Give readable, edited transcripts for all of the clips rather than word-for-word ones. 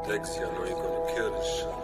Dexy, I know you're gonna kill this shit.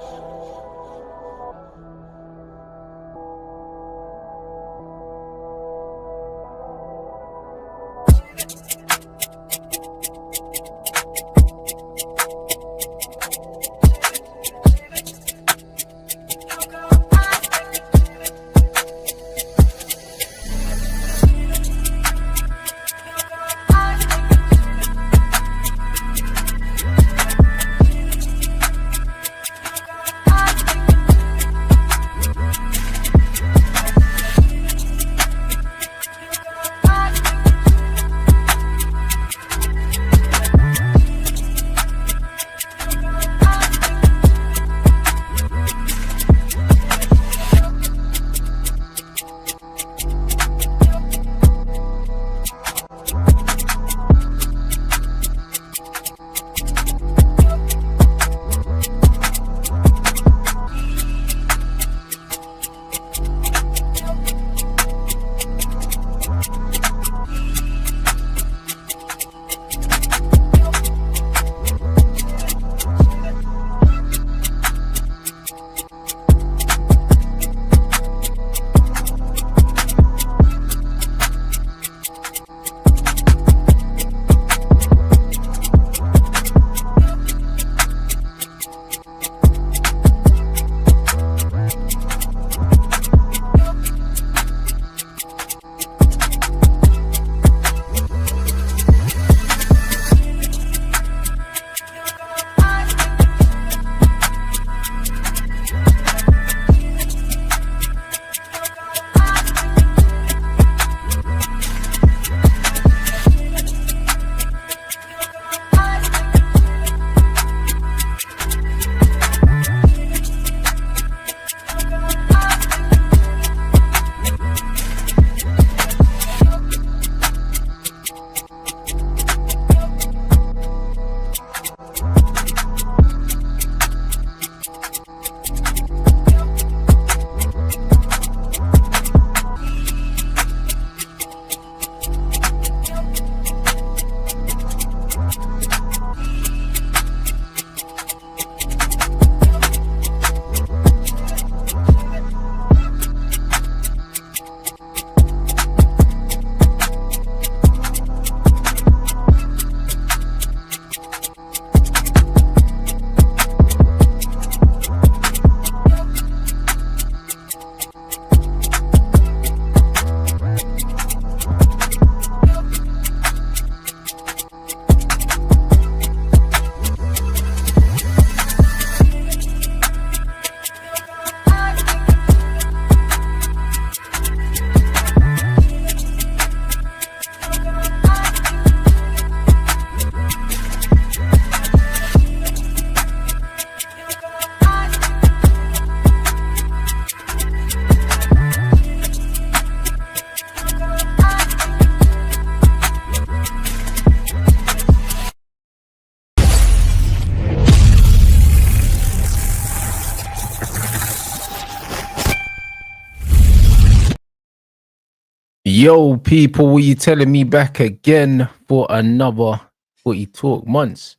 Yo, people, what you telling me back again for another footy talk? Months.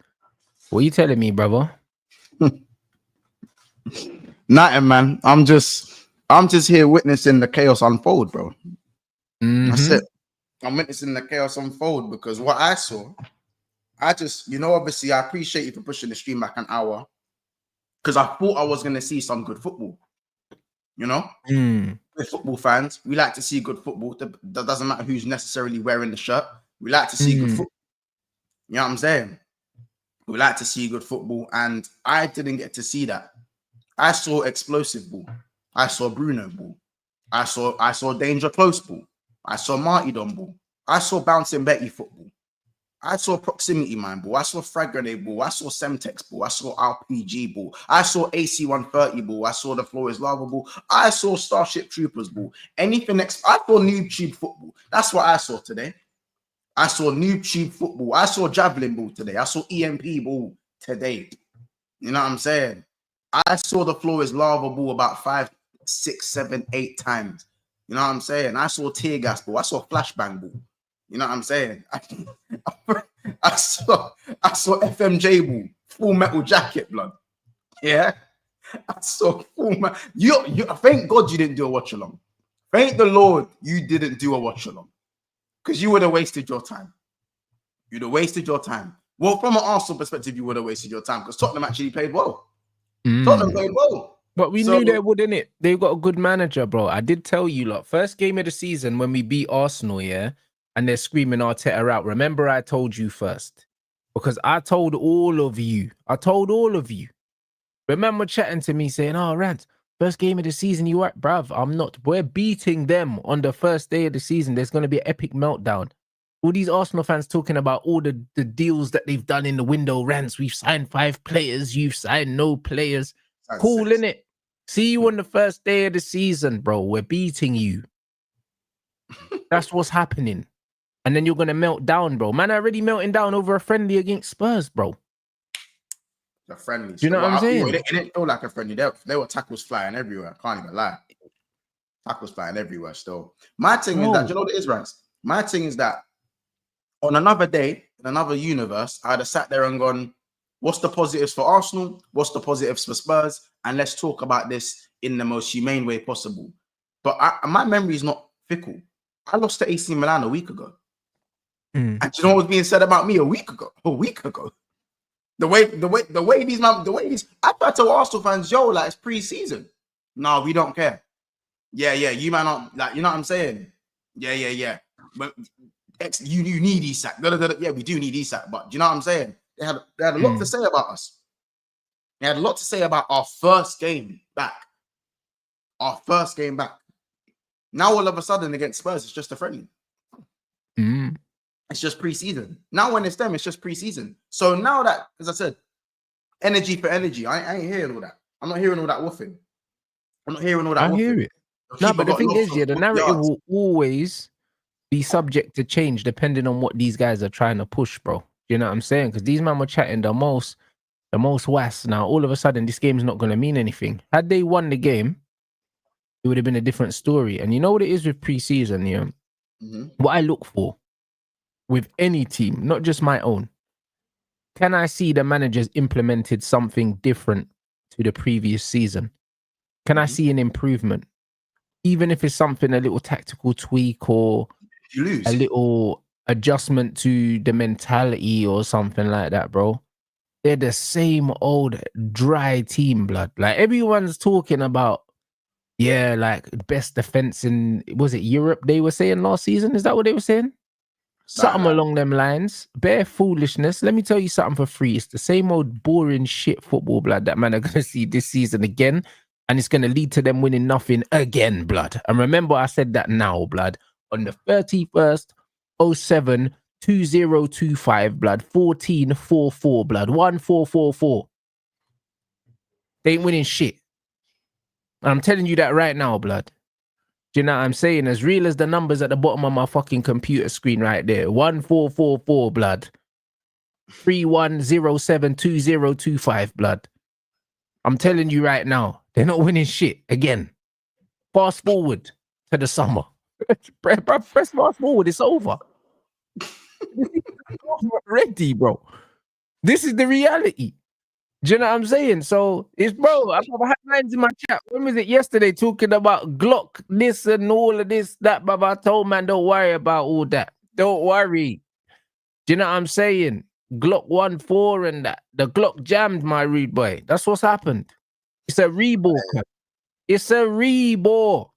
What you telling me, brother? Nothing, man. I'm just here witnessing the chaos unfold, bro. That's it. I'm witnessing the chaos unfold because what I saw, obviously I appreciate you for pushing the stream back an hour because I thought I was going to see some good football. You know, we're football fans. We like to see good football. That doesn't matter who's necessarily wearing the shirt. We like to see good football. You know what I'm saying? We like to see good football, and I didn't get to see that. I saw explosive ball. I saw Bruno ball. I saw danger close ball. I saw Martydon ball. I saw bouncing Betty football. I saw proximity mine ball. I saw frag grenade ball. I saw Semtex ball. I saw RPG ball. I saw AC130 ball. I saw the floor is lava ball. I saw Starship Troopers ball. Anything next? I saw noob tube football. That's what I saw today. I saw noob tube football. I saw javelin ball today. I saw EMP ball today. You know what I'm saying? I saw the floor is lava ball about 5, 6, 7, 8 times. You know what I'm saying? I saw tear gas ball. I saw flashbang ball. You know what I'm saying? I saw FMJ ball, full metal jacket, blood. Yeah. I saw full metal. You thank God you didn't do a watch along. Thank the Lord you didn't do a watch along. Because you would have wasted your time. You'd have wasted your time. Well, from an Arsenal perspective, you would have wasted your time because Tottenham actually played well. Tottenham played well. But we knew they would, innit? They've got a good manager, bro. I did tell you, lot. First game of the season when we beat Arsenal, yeah, and they're screaming Arteta out. Remember, I told you first. Because I told all of you. Remember chatting to me saying, oh, Rants, first game of the season, you are, bruv. I'm not. We're beating them on the first day of the season. There's going to be an epic meltdown. All these Arsenal fans talking about all the deals that they've done in the window. Rants, we've signed 5 players. You've signed no players. That's cool, sense. innit? See you on the first day of the season, bro. We're beating you. That's what's happening. And then you're going to melt down, bro. Man, already melting down over a friendly against Spurs, bro. The friendly. You know what I'm saying? It didn't feel like a friendly. There were tackles flying everywhere. I can't even lie. Tackles flying everywhere still. My thing is that, you know what it is, Rants? My thing is that on another day, in another universe, I'd have sat there and gone, what's the positives for Arsenal? What's the positives for Spurs? And let's talk about this in the most humane way possible. But my memory is not fickle. I lost to AC Milan a week ago. And do you know what was being said about me a week ago? The way these, I tried to tell Arsenal fans, yo, like it's pre-season. No, we don't care. Yeah, you might not, like, you know what I'm saying? Yeah. But you need Isak. Yeah, we do need Isak. But do you know what I'm saying? They had a lot to say about us. They had a lot to say about our first game back. Now all of a sudden against Spurs, it's just a friendly. It's just pre-season. Now when it's them, it's just pre-season. So now that, as I said, energy for energy, I ain't hearing all that. I'm not hearing all that woofing. I'm not hearing all that woofing. I hear it. No, but the thing is, the narrative will always be subject to change depending on what these guys are trying to push, bro. You know what I'm saying? Because these men were chatting the most was. Now, all of a sudden, this game's not going to mean anything. Had they won the game, it would have been a different story. And you know what it is with pre-season, yeah? What I look for with any team, not just my own, can I see the managers implemented something different to the previous season? Can I see an improvement? Even if it's something, a little tactical tweak or a little adjustment to the mentality or something like that, bro. They're the same old dry team, blood. Like everyone's talking about, yeah, like best defense in, was it Europe they were saying last season? Is that what they were saying? Something along them lines. Bare foolishness. Let me tell you something for free. It's the same old boring shit football, blood, that man are going to see this season again. And it's going to lead to them winning nothing again, blood. And remember, I said that now, blood. On the 31st, 07, 2025, blood. 14-4-4, blood. 1444. They ain't winning shit. And I'm telling you that right now, blood. Do you know what I'm saying? As real as the numbers at the bottom of my fucking computer screen right there. 1444, blood. 31072025, blood. I'm telling you right now, they're not winning shit again. Fast forward to the summer. Press fast forward, it's over. Ready, bro. This is the reality. Do you know what I'm saying? So it's, bro, I've had lines in my chat. When was it yesterday talking about Glock, this and all of this, that, but I told man, don't worry about all that. Don't worry. Do you know what I'm saying? Glock 1-4 and that. The Glock jammed, my rude boy. That's what's happened. It's a reball. It's a reball.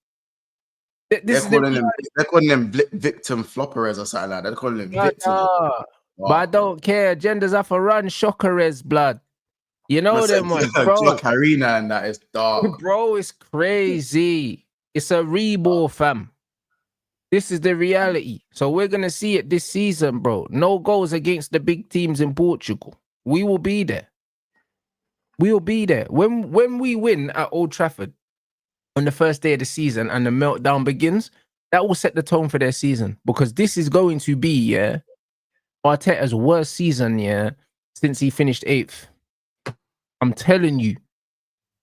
They're calling them victim flopperers or something like that. They're calling them victim. But I don't care. Genders have to run shockerers, blood. You know them ones, bro. Arena and that is dark. Bro, it's crazy. It's a reball, fam. This is the reality. So we're going to see it this season, bro. No goals against the big teams in Portugal. We will be there. We'll be there. When we win at Old Trafford on the first day of the season and the meltdown begins, that will set the tone for their season. Because this is going to be, yeah, Arteta's worst season, yeah, since he finished 8th. I'm telling you,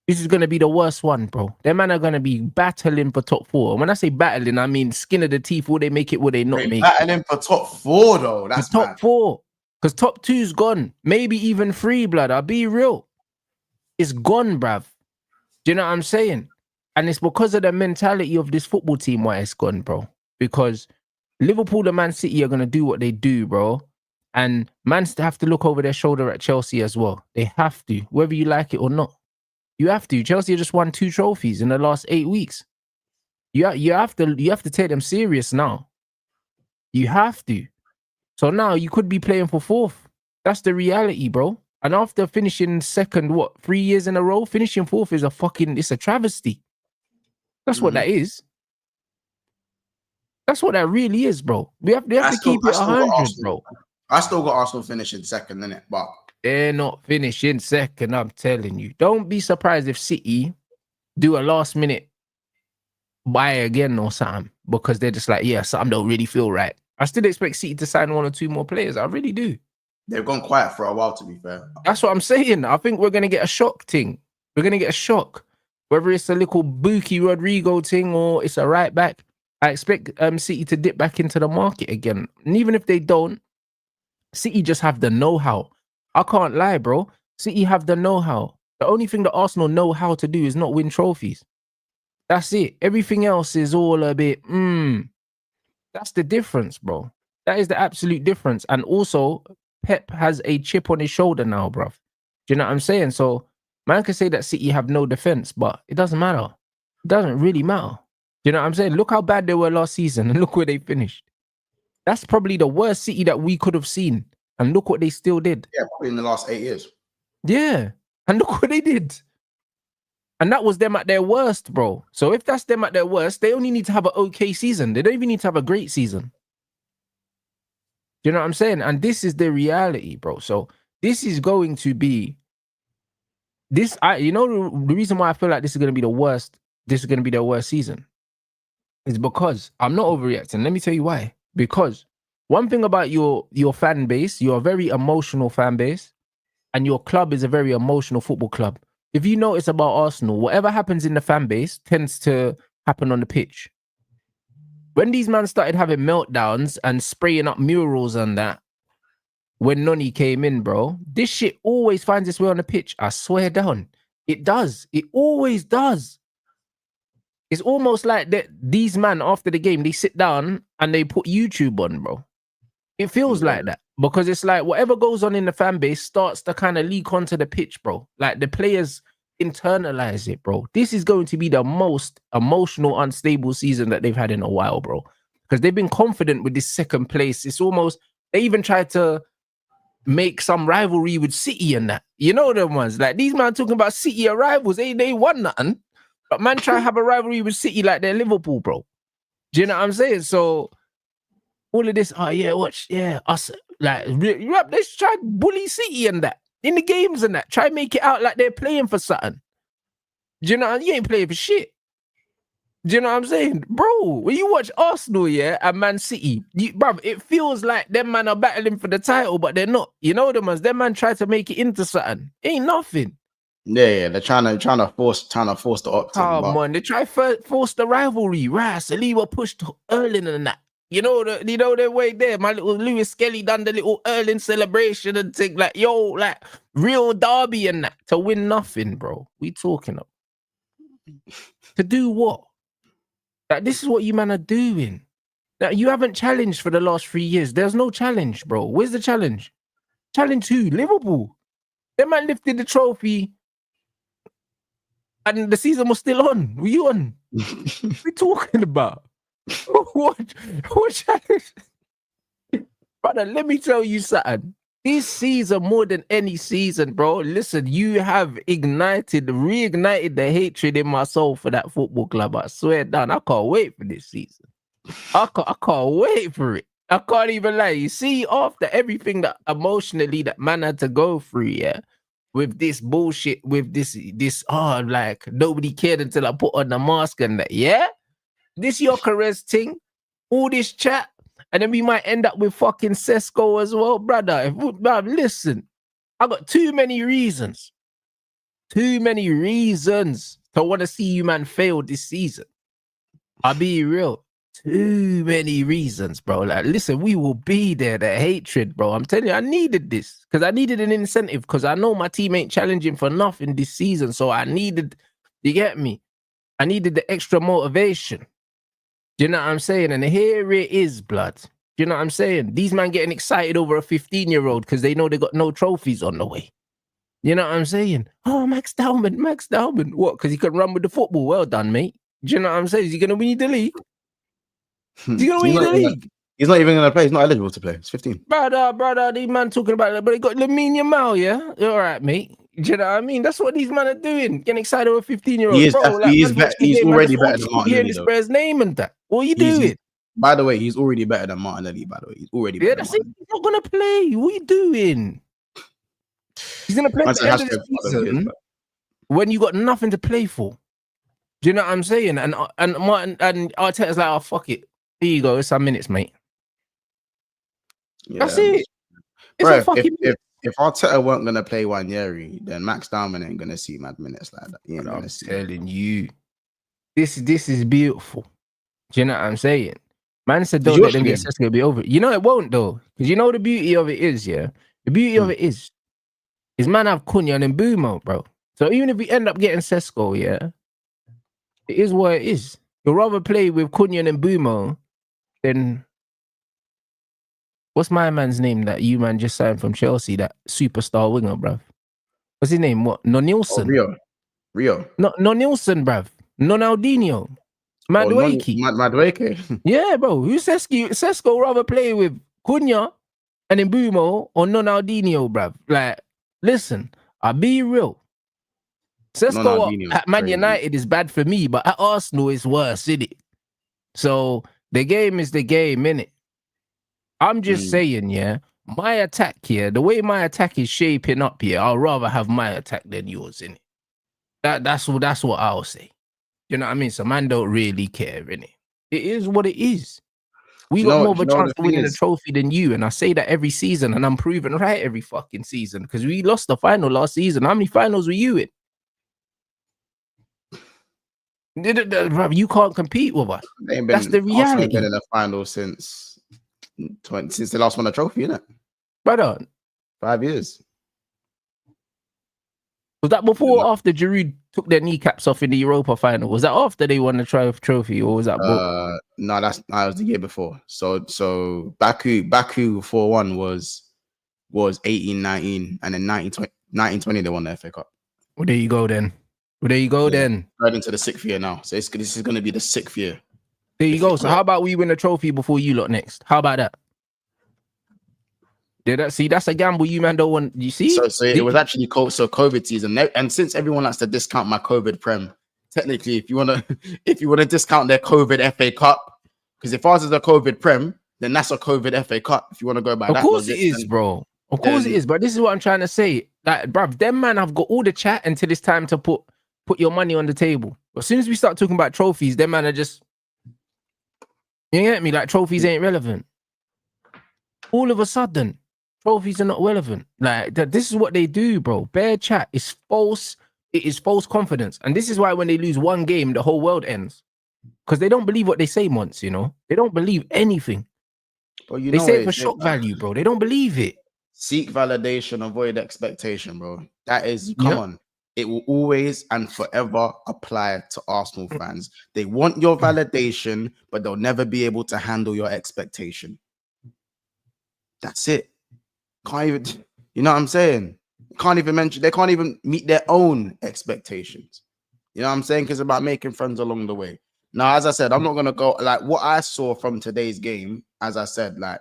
this is going to be the worst one, bro. Them man are going to be battling for top 4. And when I say battling, I mean skin of the teeth. Will they make it? Will they not make it? Battling for top 4, though. That's top 4. Because top 2's gone. Maybe even 3, blood. I'll be real. It's gone, bruv. Do you know what I'm saying? And it's because of the mentality of this football team why it's gone, bro. Because Liverpool and Man City are going to do what they do, bro. And Man have to look over their shoulder at Chelsea as well. They have to, whether you like it or not. You have to. Chelsea just won 2 trophies in the last 8 weeks. You have to take them serious now. You have to. So now you could be playing for 4th. That's the reality, bro. And after finishing second, 3 years in a row, finishing 4th is it's a travesty. That's what that is. That's what that really is, bro. They have to keep it 100, bro. I still got Arsenal finishing second, innit? But they're not finishing second, I'm telling you. Don't be surprised if City do a last minute buy again or something, because they're just like, yeah, something don't really feel right. I still expect City to sign 1 or 2 more players. I really do. They've gone quiet for a while, to be fair. That's what I'm saying. I think we're going to get a shock thing. We're going to get a shock. Whether it's a little Buki Rodrigo thing or it's a right back, I expect City to dip back into the market again. And even if they don't, City just have the know-how. I can't lie, bro. City have the know-how. The only thing that Arsenal know how to do is not win trophies. That's it. Everything else is all a bit, That's the difference, bro. That is the absolute difference. And also, Pep has a chip on his shoulder now, bruv. Do you know what I'm saying? So, man can say that City have no defense, but it doesn't matter. It doesn't really matter. Do you know what I'm saying? Look how bad they were last season and look where they finished. That's probably the worst City that we could have seen. And look what they still did. Yeah, probably in the last 8 years. Yeah. And look what they did. And that was them at their worst, bro. So if that's them at their worst, they only need to have an okay season. They don't even need to have a great season. Do you know what I'm saying? And this is the reality, bro. So this is going to be the reason why I feel like this is going to be the worst. This is going to be their worst season is because I'm not overreacting. Let me tell you why. Because one thing about your fan base, you're a very emotional fan base, and your club is a very emotional football club. If you notice about Arsenal, whatever happens in the fan base tends to happen on the pitch. When these men started having meltdowns and spraying up murals and that, when Noni came in, bro, this shit always finds its way on the pitch. I swear down. It does. It always does. It's almost like that these men, after the game, they sit down and they put YouTube on, bro. It feels like that. Because it's like whatever goes on in the fan base starts to kind of leak onto the pitch, bro. Like the players internalize it, bro. This is going to be the most emotional, unstable season that they've had in a while, bro. Because they've been confident with this second place. It's almost, they even tried to make some rivalry with City and that. You know them ones. Like these man talking about City are rivals. They won nothing. But man try to have a rivalry with City like they're Liverpool, bro. Do you know what I'm saying? So all of this, us. Like, let's try bully City and that in the games and that. Try make it out like they're playing for something. Do you know? You ain't playing for shit. Do you know what I'm saying, bro? When you watch Arsenal, and Man City, bruv, it feels like them man are battling for the title, but they're not. You know them ones. Them man try to make it into something. Ain't nothing. Yeah, they're trying to force the opt-in. Come on, they try force the rivalry. Right, Saliba pushed Erling and that. You know the way there. My little Lewis Skelly done the little Erling celebration and thing like like real derby and that to win nothing, bro. We talking of to do what? Like this is what you man are doing. Now you haven't challenged for the last 3 years. There's no challenge, bro. Where's the challenge? Challenge who? Liverpool. They man lifted the trophy, and the season was still on. Were you on? What are we talking about? What challenge? Brother, let me tell you something. This season, more than any season, bro, listen, you have reignited the hatred in my soul for that football club. I swear down, I can't wait for this season. I can't wait for it. I can't even lie. You see, after everything that emotionally that man had to go through, with this bullshit, with this, like nobody cared until I put on the mask and that, this your Caress thing, all this chat, and then we might end up with fucking Sesko as well, brother. Listen, I got too many reasons to want to see you man fail this season. I'll be real. too many reasons, bro. Like, listen, we will be there. The hatred, bro. I'm telling you, I needed this because I needed an incentive because I know my team ain't challenging for nothing this season. So I needed, you get me? I needed the extra motivation. Do you know what I'm saying? And here it is, blood. Do you know what I'm saying? These men getting excited over a 15-year-old because they know they got no trophies on the way. You know what I'm saying? Oh, Max Dowman. What? Because he can run with the football. Well done, mate. Do you know what I'm saying? Is he going to win the league? Is he going to win the league? He's not even going to play. He's not eligible to play. He's 15. Brother, these man talking about that, but he got Lamine Yamal, yeah? All right, mate. Do you know what I mean? That's what these men are doing. Getting excited over a 15-year-old. He is, he's already better than Martinelli, hearing the Spurs name and that. What are you doing? By the way, he's already better than Martinelli, by the way. He's already better than Martinelli. He's not going to play. What are you doing? He's going to play at the end of the season when you got nothing to play for. Do you know what I'm saying? And Arteta's like, oh, fuck it. Here you go. It's some minutes, mate. Yeah. That's it. Bro, if Arteta weren't going to play Wanyeri, then Max Dowman ain't going to see mad minutes like that. You ain't I'm telling you. This is beautiful. Do you know what I'm saying? Man said, don't let them get Sesko, it'll be over. You know it won't, though. Because you know the beauty of it is, yeah? The beauty of it is man have Cunha and Mbumo, bro. So even if we end up getting Sesko, yeah, it is what it is. You'd rather play with Cunha and Mbumo than... What's my man's name that you man just signed from Chelsea, that superstar winger, bruv? What's his name? What? Nonilson? Oh, Rio. No, Nonilson, bruv. Nonaldinho. Madueke. Yeah, bro. Who Sesko rather play with Cunha and Mbumo or Nonaldinho, bruv? Like, listen, I'll be real. Sesko at Man United is bad for me, but at Arsenal it's worse, isn't it? So the game is the game, innit? I'm just saying, yeah, my attack here, the way my attack is shaping up here, I'll rather have my attack than yours, innit? That's what I'll say. You know what I mean? So man don't really care, innit? It is what it is. We got more of a chance of winning a trophy than you, and I say that every season, and I'm proven right every fucking season because we lost the final last season. How many finals were you in? You can't compete with us. That's the reality. Been in the final since the last won a trophy, innit? Brother, 5 years. Was that before or after Giroud took their kneecaps off in the Europa final? Was that after they won the trophy, or was that? No, that was the year before. So Baku 4-1 was 18-19, and then 19-20 they won the FA Cup. Well, there you go then. Right into the 6th year now. So this is going to be the 6th year. There you go. So how about we win a trophy before you lot next? How about that? See, that's a gamble you man don't want. You see? So it was actually COVID season, and since everyone likes to discount my COVID Prem, technically, if you wanna discount their COVID FA Cup, because if ours is a COVID Prem, then that's a COVID FA Cup. If you want to go by that, of course it is, bro. Of course it is. But this is what I'm trying to say. Like, bruv, them man have got all the chat until it's time to put your money on the table. As soon as we start talking about trophies, them man are just, you get me? Like, trophies ain't relevant. All of a sudden, trophies are not relevant. Like, this is what they do, bro. Bare chat is false. It is false confidence. And this is why when they lose one game, the whole world ends. Because they don't believe what they say once, you know? They don't believe anything. Well, you they say it for shock value, bro. They don't believe it. Seek validation, avoid expectation, bro. That is, come on. It will always and forever apply to Arsenal fans. They want your validation, but they'll never be able to handle your expectation. That's it. Can't even, you know what I'm saying? They can't even meet their own expectations. You know what I'm saying? Because it's about making friends along the way. Now, as I said, I'm not going to go, like, what I saw from today's game, as I said, like,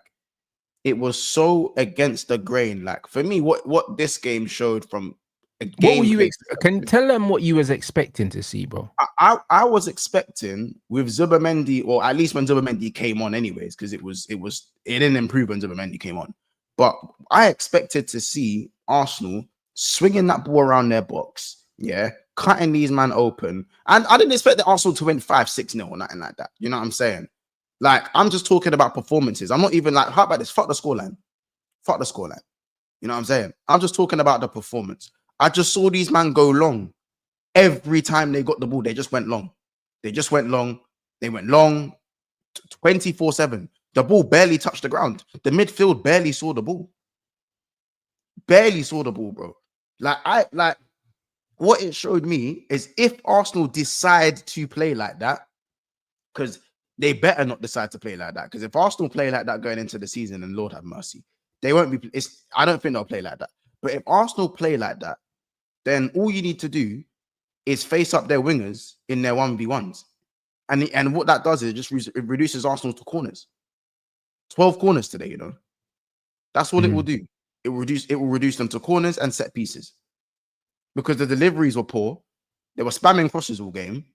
it was so against the grain. Like, for me, what this game showed from a game. What were you can you tell them what you was expecting to see, bro? I was expecting with Zubimendi, or at least when Zubimendi came on anyways, because it didn't improve when Zubimendi came on. But I expected to see Arsenal swinging that ball around their box, yeah, cutting these man open. And I didn't expect the Arsenal to win 5-6-0 or nothing like that. You know what I'm saying? Like, I'm just talking about performances. I'm not even like, how about this? Fuck the scoreline. Fuck the scoreline. You know what I'm saying? I'm just talking about the performance. I just saw these man go long. Every time they got the ball, they just went long. They went long. 24/7. The ball barely touched the ground. The midfield barely saw the ball. Barely saw the ball, bro. Like what it showed me is if Arsenal decide to play like that, because they better not decide to play like that. Because if Arsenal play like that going into the season, and Lord have mercy, they won't be. I don't think they'll play like that. But if Arsenal play like that, then all you need to do is face up their wingers in their 1v1s. And what that does is it reduces Arsenal to corners. 12 corners today, you know. That's all it will do. It will reduce them to corners and set pieces. Because the deliveries were poor. They were spamming crosses all game.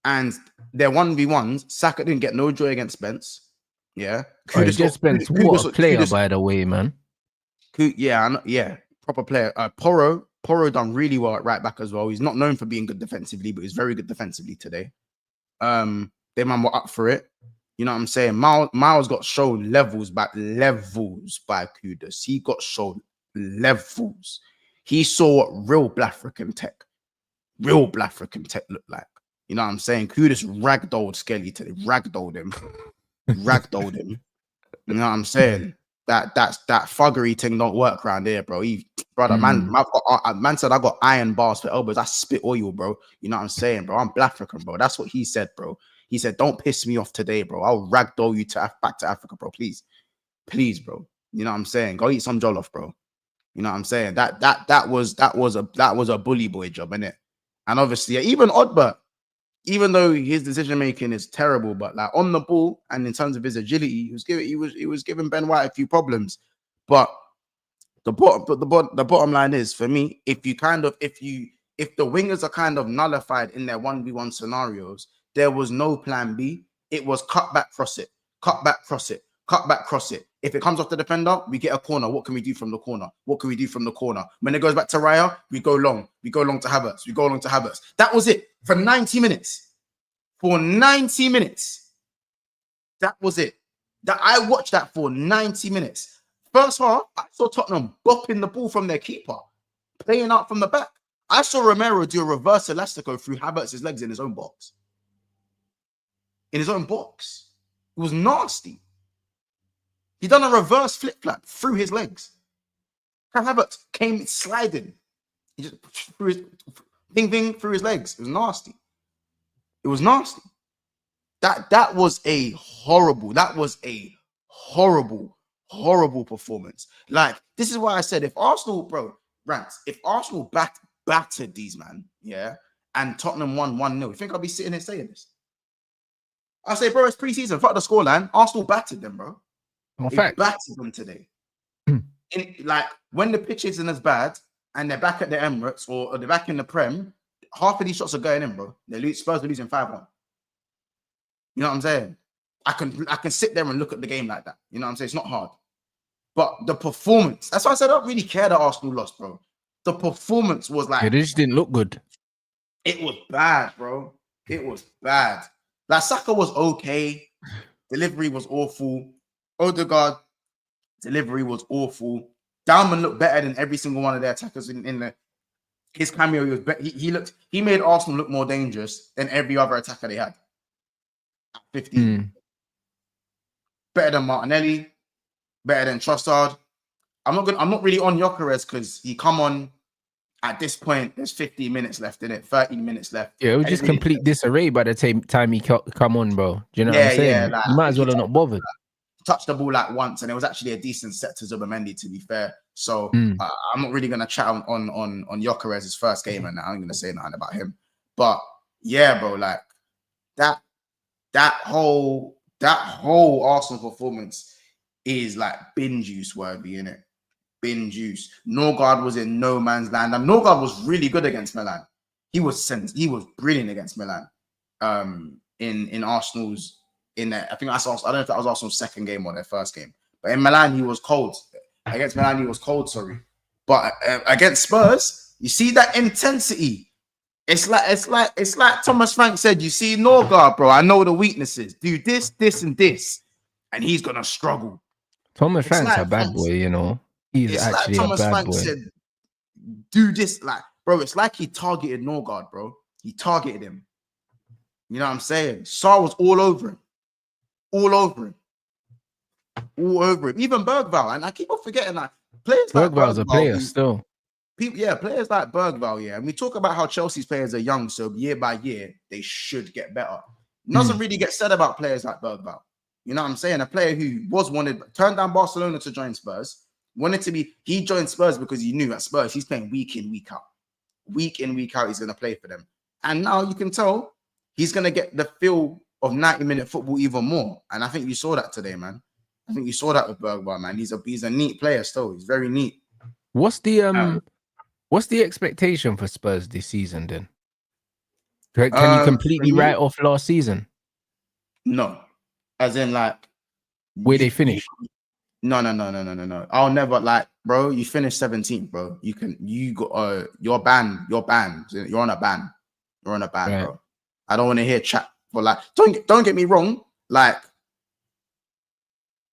And their 1v1s, Saka didn't get no joy against Spence. Yeah. Spence, what a player, by the way, man. Yeah, proper player. Porro done really well at right back as well. He's not known for being good defensively, but he's very good defensively today. They man were up for it. You know what I'm saying? Miles got shown levels by Kudus. He got shown levels. He saw what real African tech looked like. You know what I'm saying? Kudus ragdolled Skelly today. Ragdolled him. Ragdolled him. You know what I'm saying? That fuggery thing don't work around here, bro. Man said I got iron bars for elbows. I spit oil, bro. You know what I'm saying, bro? I'm Black African, bro. That's what he said, bro. He said, "Don't piss me off today, bro. I'll ragdoll you back to Africa, bro. Please, bro. You know what I'm saying? Go eat some jollof, bro. You know what I'm saying? That was a bully boy job, innit? And obviously, even Oddbert, even though his decision making is terrible, but like on the ball and in terms of his agility, he was giving Ben White a few problems. But the bottom line is, for me, if the wingers are kind of nullified in their 1v1 scenarios, there was no plan B. It was cut back, cross it, cut back, cross it, cut back, cross it. If it comes off the defender, we get a corner. What can we do from the corner? What can we do from the corner? When it goes back to Raya, we go long. We go long to Havertz. We go long to Havertz. That was it for 90 minutes. For 90 minutes. That was it. That I watched that for 90 minutes. First half, I saw Tottenham bopping the ball from their keeper, playing out from the back. I saw Romero do a reverse elastico through Havertz's legs in his own box. In his own box. It was nasty. He done a reverse flip-flap through his legs. Havertz came sliding. He just threw his thing through his legs. It was nasty. It was nasty. That was a horrible performance. Like, this is why I said, if Arsenal, bro, Rants, if Arsenal battered these man, yeah, and Tottenham won 1-0, you think I'll be sitting here saying this? I say, bro, it's preseason. Fuck the scoreline. Arsenal battered them, bro. They battered them today. Like, when the pitch isn't as bad and they're back at the Emirates or they're back in the Prem, half of these shots are going in, bro. Spurs are losing 5-1. You know what I'm saying? I can sit there and look at the game like that. You know what I'm saying? It's not hard. But the performance, that's why I said I don't really care that Arsenal lost, bro. The performance was like... It just didn't look good. It was bad, bro. It was bad. Like, Saka was okay. Delivery was awful. Odegaard, delivery was awful. Dalman looked better than every single one of their attackers in his cameo. He made Arsenal look more dangerous than every other attacker they had. 15. Better than Martinelli, better than Trossard. I'm not really on Gyökeres because he come on at this point. There's 15 minutes left in it, 13 minutes left. Yeah, it was just complete disarray by the time he come on, bro. Do you know what I'm saying? Yeah, like, you might as well have not bothered. Touched the ball like once, and it was actually a decent set to Zubimendi, to be fair. So I'm not really gonna chat on Gyökeres' first game, and I'm gonna say nothing about him. But yeah, bro, like that whole Arsenal performance is like bin juice worthy, innit? Bin juice. Norgard was in no man's land, and Norgard was really good against Milan. He was brilliant against Milan. In Arsenal's. I don't know if that was Arsenal's second game or their first game. But in Milan, he was cold. Against Milan, he was cold, sorry. But against Spurs, you see that intensity. It's like Thomas Frank said, you see Norgard, bro, I know the weaknesses. Do this, this, and this. And he's going to struggle. Thomas Frank's a bad boy, you know. He's actually like Thomas a bad Frank boy. Said, do this, like, bro, it's like he targeted Norgard, bro. He targeted him. You know what I'm saying? Sarr was all over him. all over him. All over him. Even Bergvall. And I keep on forgetting that players like Bergvall's a player who, still. Players like Bergvall, and we talk about how Chelsea's players are young, so year by year, they should get better. Doesn't really get said about players like Bergvall. You know what I'm saying? A player who turned down Barcelona to join Spurs, he joined Spurs because he knew at Spurs he's playing week in, week out. Week in, week out, he's going to play for them. And now you can tell he's going to get the feel of 90-minute football even more. And I think you saw that today, man. I think you saw that with Bergvall, man. He's a neat player still. He's very neat. What's the expectation for Spurs this season then? Can you completely write off last season? No. As in, like, where they finish? No. I'll never, bro, you finished 17th, bro. You're banned. You're on a ban. You're on a ban, right, bro. I don't want to hear chat for don't get me wrong. Like,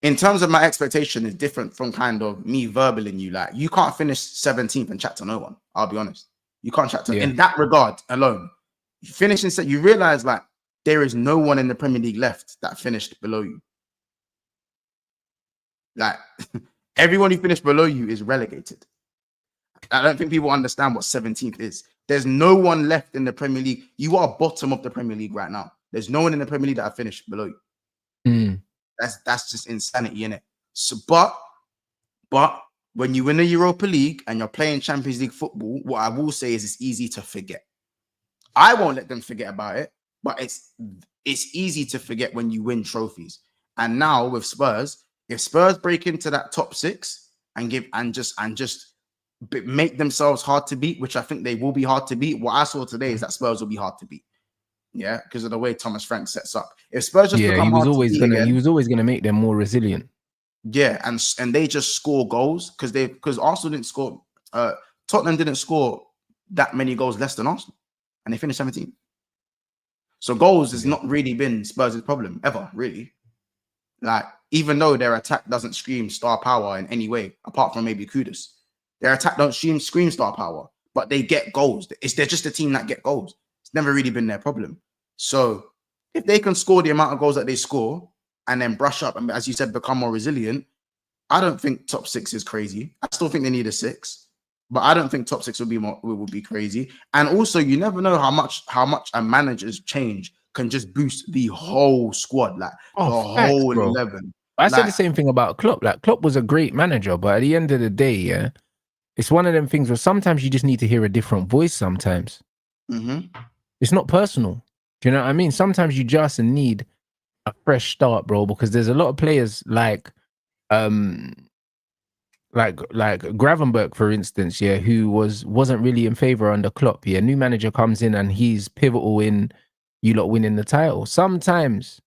in terms of my expectation, is different from kind of me verbaling you. Like, you can't finish 17th and chat to no one. I'll be honest. You can't chat to in that regard alone. You finish and you realize like there is no one in the Premier League left that finished below you. Like, everyone who finished below you is relegated. I don't think people understand what 17th is. There's no one left in the Premier League. You are bottom of the Premier League right now. There's no one in the Premier League that finished below you. That's just insanity, innit? So, but when you win the Europa League and you're playing Champions League football, what I will say is it's easy to forget. I won't let them forget about it, but it's easy to forget when you win trophies. And now with Spurs, if Spurs break into that top 6 and just make themselves hard to beat, which I think they will be hard to beat. What I saw today is that Spurs will be hard to beat. Yeah, because of the way Thomas Frank sets up. If Spurs just become hard to beat again, he was always gonna make them more resilient. Yeah, and they just score goals because Arsenal didn't score. Tottenham didn't score that many goals less than Arsenal, and they finished 17th. So goals has not really been Spurs' problem ever, really. Like, even though their attack doesn't scream star power in any way, apart from maybe Kudus, their attack don't scream star power, but they get goals. They're just a team that get goals. It's never really been their problem. So if they can score the amount of goals that they score and then brush up and, as you said, become more resilient, I don't think top 6 is crazy. I still think they need a 6, but I don't think top 6 will be crazy. And also, you never know how much a manager's change can just boost the whole squad, like whole 11. I said the same thing about Klopp. Like, Klopp was a great manager, but at the end of the day, yeah, it's one of them things where sometimes you just need to hear a different voice. Sometimes it's not personal. Do you know what I mean? Sometimes you just need a fresh start, bro, because there's a lot of players like Gravenberch, for instance, yeah, who wasn't really in favor under Klopp. Yeah, new manager comes in and he's pivotal in you lot winning the title. Sometimes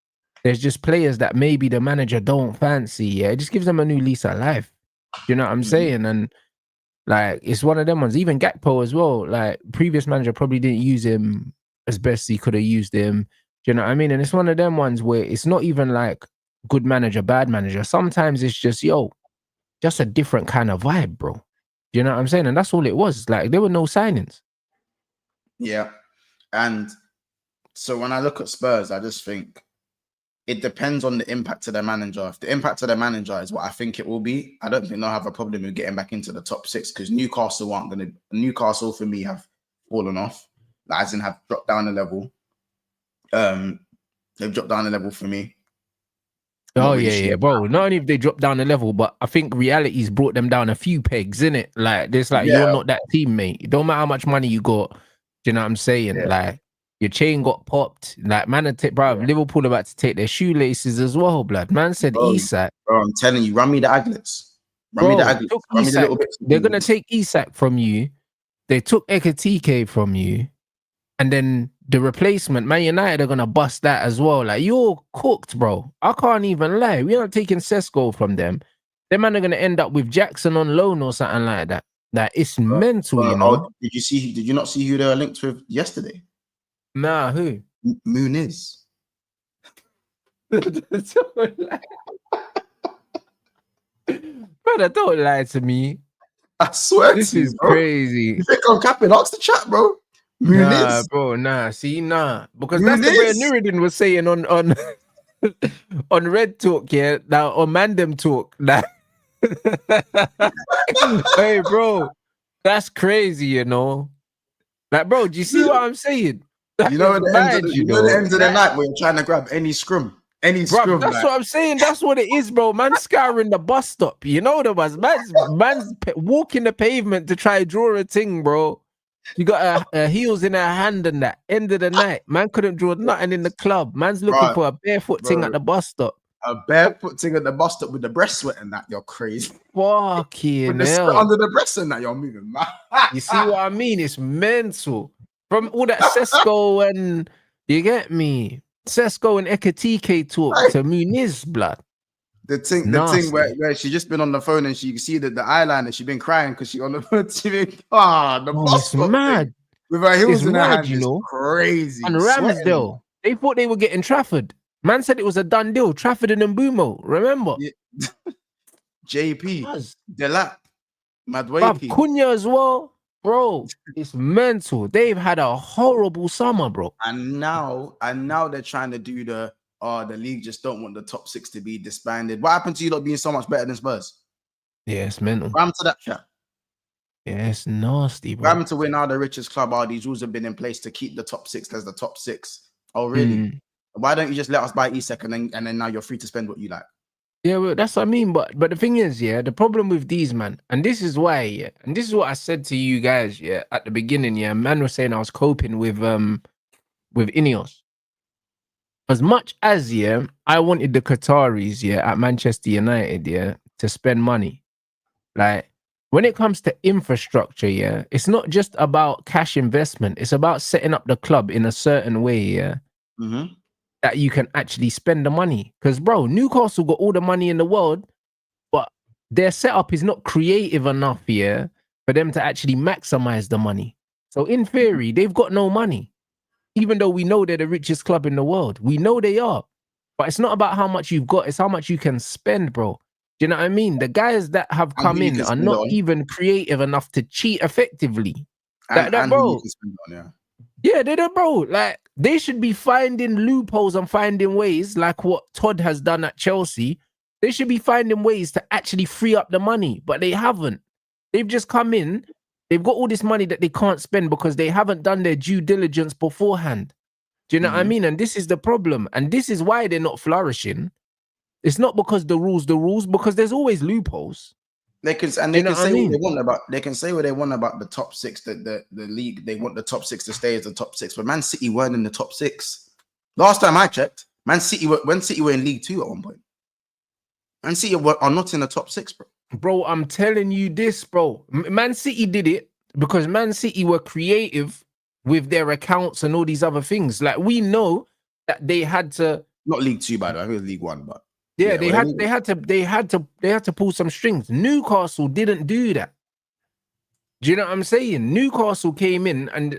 there's just players that maybe the manager don't fancy. Yeah, it just gives them a new lease of life. You know what I'm saying? And like, it's one of them ones. Even Gakpo as well. Like, previous manager probably didn't use him as best he could have used him. Do you know what I mean? And it's one of them ones where it's not even like good manager, bad manager. Sometimes it's just, just a different kind of vibe, bro. Do you know what I'm saying? And that's all it was. Like, there were no signings. Yeah. And so when I look at Spurs, I just think it depends on the impact to their manager. If the impact to their manager is what I think it will be, I don't think they'll have a problem with getting back into the top 6, because Newcastle for me have fallen off. Like, as in have dropped down a level. They've dropped down a level for me. Oh, yeah, bro. Not only have they dropped down a level, but I think reality's brought them down a few pegs, innit? Like, there's like, you're not that team, mate. It don't matter how much money you got. Do you know what I'm saying? Yeah. Like, your chain got popped. Like, man, Liverpool about to take their shoelaces as well, blood. Man said Isak. Bro, I'm telling you, run me the Aglets. Run me the Aglets. They're going to take Isak from you. They took Ekatike from you. And then the replacement, Man United are going to bust that as well. Like, you're cooked, bro. I can't even lie. We're not taking Sesko from them. Them man are going to end up with Jackson on loan or something like that. Like, it's mental, you know. Did you not see who they were linked with yesterday? Nah, who? Muniz. Brother, don't lie to me. I swear this is crazy. You think I'm capping? Ask the chat, bro. Muniz. Nah, bro, nah. See, nah. Because that's the way Nuruddin was saying on on Red Talk, yeah. Now on Mandem Talk, now. Hey, bro, that's crazy, you know. Like, bro, do you see what I'm saying? That You know, is at the end of mad, the, you you know, the know. end of the night when you're trying to grab any scrum, Bruv, that's like, what I'm saying. That's what it is, bro. Man scouring the bus stop. You know the bus. Man's walking the pavement to try draw a thing, bro. You got a heels in her hand and that. End of the night. Man couldn't draw nothing in the club. Man's looking bro, for a barefoot thing at the bus stop. a barefoot thing at the bus stop with the breast sweat and that, you're crazy. Fucking With the sweat hell. under the breast and that, you're moving. You see what I mean? It's mental. From all that Sesko and, you get me? Sesko and Ekatike talk to Muniz, blood. The thing where she just been on the phone and she can see that the eyeliner, she been crying because she on the phone. The bus It's stop mad. thing with her heels It's in her mad, hand, you know. crazy. And Ramsdale, they thought they were getting Trafford. Man said it was a done deal. Trafford and Mbumo, remember? Yeah. JP, Delap, Bruv, Madwaki. Cunha as well. Bro, it's mental. They've had a horrible summer, bro. And now they're trying to do the league just don't want the top 6 to be disbanded. What happened to you lot being so much better than Spurs? Yeah, it's mental. Ram to that chat. Yeah, it's nasty, bro. Ram to win now the richest club. All these rules have been in place to keep the top 6 as the top 6. Oh, really? Why don't you just let us buy Isak and then now you're free to spend what you like? Yeah, well, that's what I mean. But the thing is, yeah, the problem with these, man, and this is why, yeah, and this is what I said to you guys, yeah, at the beginning, yeah, man was saying I was coping with Ineos. As much as, yeah, I wanted the Qataris, yeah, at Manchester United, yeah, to spend money. Like, when it comes to infrastructure, yeah, it's not just about cash investment. It's about setting up the club in a certain way, yeah, that you can actually spend the money. Because, bro, Newcastle got all the money in the world, but their setup is not creative enough, yeah, for them to actually maximize the money. So, in theory, they've got no money. Even though we know they're the richest club in the world. We know they are. But it's not about how much you've got. It's how much you can spend, bro. Do you know what I mean? The guys that have come in are not even creative enough to cheat effectively. Bro. Yeah, they don't, bro. Like, they should be finding loopholes and finding ways, like what Todd has done at Chelsea. They should be finding ways to actually free up the money, but they haven't. They've just come in. They've got all this money that they can't spend because they haven't done their due diligence beforehand. Do you know what I mean? And this is the problem. And this is why they're not flourishing. It's not because the rules, because there's always loopholes. They can say what they want about. They can say what they want about the top 6. The league, they want the top 6 to stay as the top 6. But Man City weren't in the top 6 last time I checked. Man City were in League 2 at one point. Man City are not in the top 6, bro. Bro, I'm telling you this, bro. Man City did it because Man City were creative with their accounts and all these other things. Like, we know that they had to. Not League 2, by the way. I think it was League 1, but. Yeah, they had to pull some strings. Newcastle didn't do that. Do you know what I'm saying? Newcastle came in and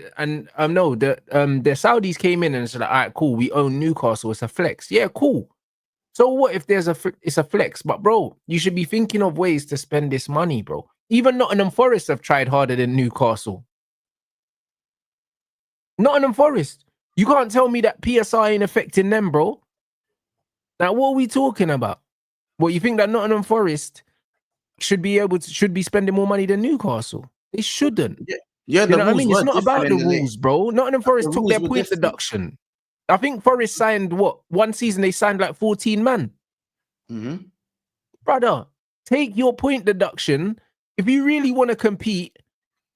no, the Saudis came in and said, all right, cool, we own Newcastle. It's a flex. Yeah, cool. So what if it's a flex? But bro, you should be thinking of ways to spend this money, bro. Even Nottingham Forest have tried harder than Newcastle. Nottingham Forest. You can't tell me that PSI ain't affecting them, bro. Now, what are we talking about? Well, you think that Nottingham Forest should be spending more money than Newcastle? They shouldn't. Yeah, you know what I mean? It's not about the rules, bro. Nottingham Forest took their point deduction. I think Forest signed one season they signed like 14 man. Brother, take your point deduction. If you really want to compete,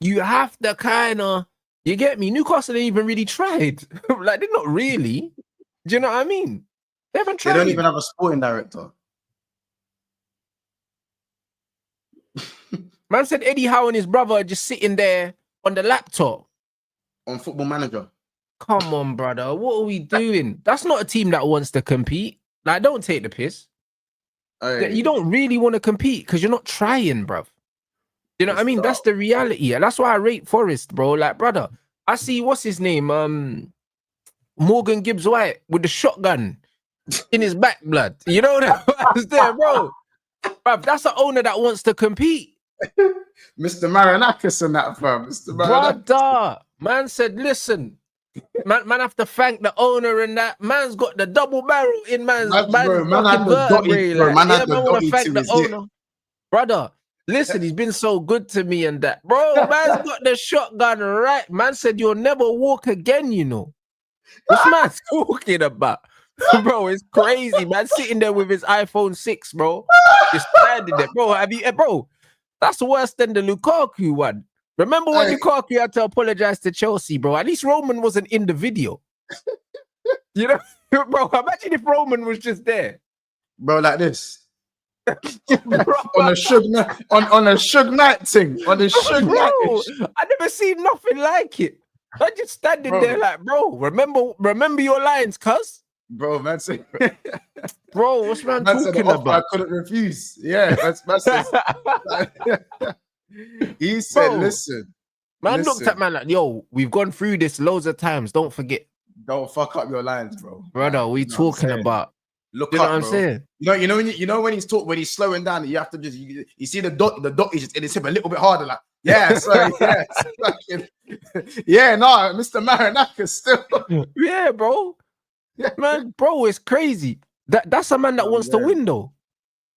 you have to kind of, you get me? Newcastle ain't even really tried. Like, they're not really. Do you know what I mean? They haven't tried. They don't even have a sporting director. Man said Eddie Howe and his brother are just sitting there on the laptop. On Football Manager. Come on, brother. What are we doing? That's not a team that wants to compete. Like, don't take the piss. Hey. You don't really want to compete because you're not trying, bruv. You know what I mean? That's the reality. And that's why I rate Forest, bro. Like, brother, I see, what's his name? Morgan Gibbs White with the shotgun in his back, blood. You know that? Was there, bro. Bruv, that's an owner that wants to compete. Mr. Marinakis and that, fam. Mr. Marinakis. Brother, man said, listen, Man have to thank the owner and that. Man's got the double barrel in man's Man fucking had the vertebrae. dotty, bro. Like, Man yeah, had the man want to dotty thank to the his hip. owner. Brother, listen, he's been so good to me and that. Bro, man's got the shotgun right. Man said you'll never walk again, you know. What's man talking about? Bro, it's crazy, man. Sitting there with his iPhone 6, bro. Just standing there. Bro, bro, that's worse than the Lukaku one. Remember when Lukaku had to apologize to Chelsea, bro? At least Roman wasn't in the video. You know, bro, imagine if Roman was just there. Bro, like this. on a Suge Knight thing. On a Suge Knight. I never seen nothing like it. I just standing there like, bro, remember your lines, cuz? Bro, man said, bro, what's man talking about? I couldn't refuse. Yeah, he said, bro, listen. Man looked at man like, yo, we've gone through this loads of times. Don't forget. Don't fuck up your lines, bro. Brother, like, we talking about. Look you up, know what I'm bro. saying? You know when he's slowing down, you have to just you see the dot is just in his hip a little bit harder, like sorry, no, Mr. Maranaka still. Yeah, bro. Man, bro, it's crazy. That's a man that wants to win, though.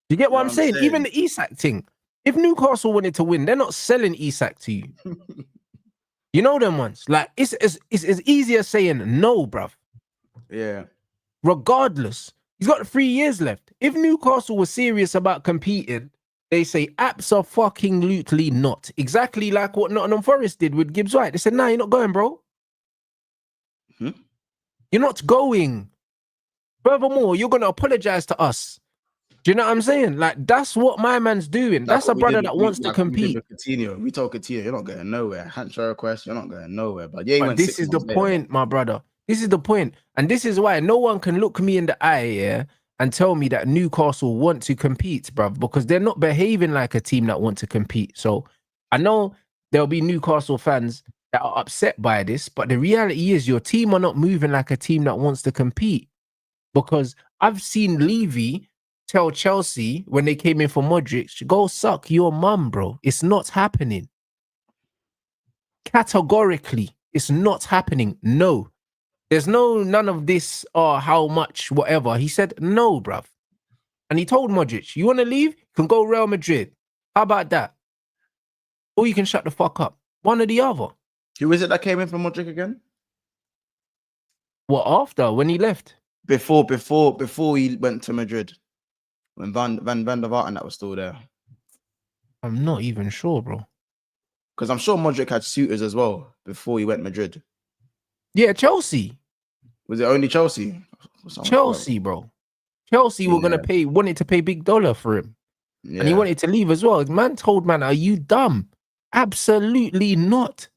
You get what I'm saying? Even the Isak thing. If Newcastle wanted to win, they're not selling Isak to you. You know them ones. Like it's as easy as saying no, bruv. Yeah. Regardless, he's got 3 years left. If Newcastle was serious about competing, they say abso-fucking-lutely not. Exactly like what Nottingham Forest did with Gibbs White. They said, nah, you're not going, bro. You're not going. Furthermore, you're going to apologize to us. Do you know what I'm saying? Like, that's what my man's doing. That's a brother that wants to compete. We told Coutinho, you're not going nowhere. Handshake request, you're not going nowhere. But yeah, but this is the point, my brother. This is the point. And this is why no one can look me in the eye, and tell me that Newcastle want to compete, bruv, because they're not behaving like a team that want to compete. So I know there'll be Newcastle fans that are upset by this, but the reality is your team are not moving like a team that wants to compete. Because I've seen Levy tell Chelsea when they came in for Modric, go suck your mum, bro. It's not happening. Categorically, it's not happening. No. There's none of this or how much, whatever. He said, no, bruv. And he told Modric, you want to leave? You can go Real Madrid. How about that? Or you can shut the fuck up. One or the other. Who is it that came in for Modric again? What, after? When he left? Before he went to Madrid. When Van der Vaart and that was still there. I'm not even sure, bro. Because I'm sure Modric had suitors as well before he went Madrid. Yeah, Chelsea. Was it only Chelsea? Chelsea, bro. Chelsea were wanted to pay big dollar for him. Yeah. And he wanted to leave as well. Man told man, are you dumb? Absolutely not.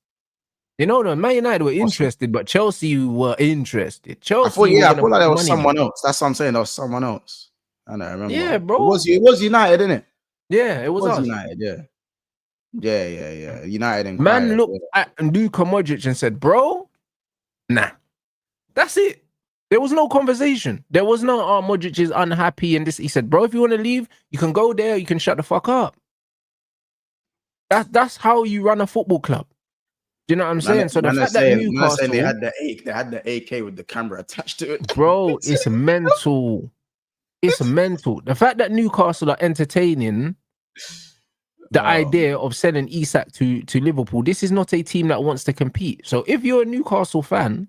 You know, the Man United were interested, but Chelsea were interested. Chelsea. I thought like there was someone else. That's what I'm saying. There was someone else. I don't remember. Yeah, bro. It was United, didn't it? Yeah, it was us. United, yeah. Yeah. United and man looked at Luka Modric and said, bro, nah. That's it. There was no conversation. There was no, oh, Modric is unhappy and this. He said, bro, if you want to leave, you can go there. You can shut the fuck up. That's how you run a football club. Do you know what I'm saying? So the fact that Newcastle, they had the AK with the camera attached to it. Bro, it's mental. It's mental. The fact that Newcastle are entertaining the idea of selling Isak to Liverpool, this is not a team that wants to compete. So if you're a Newcastle fan,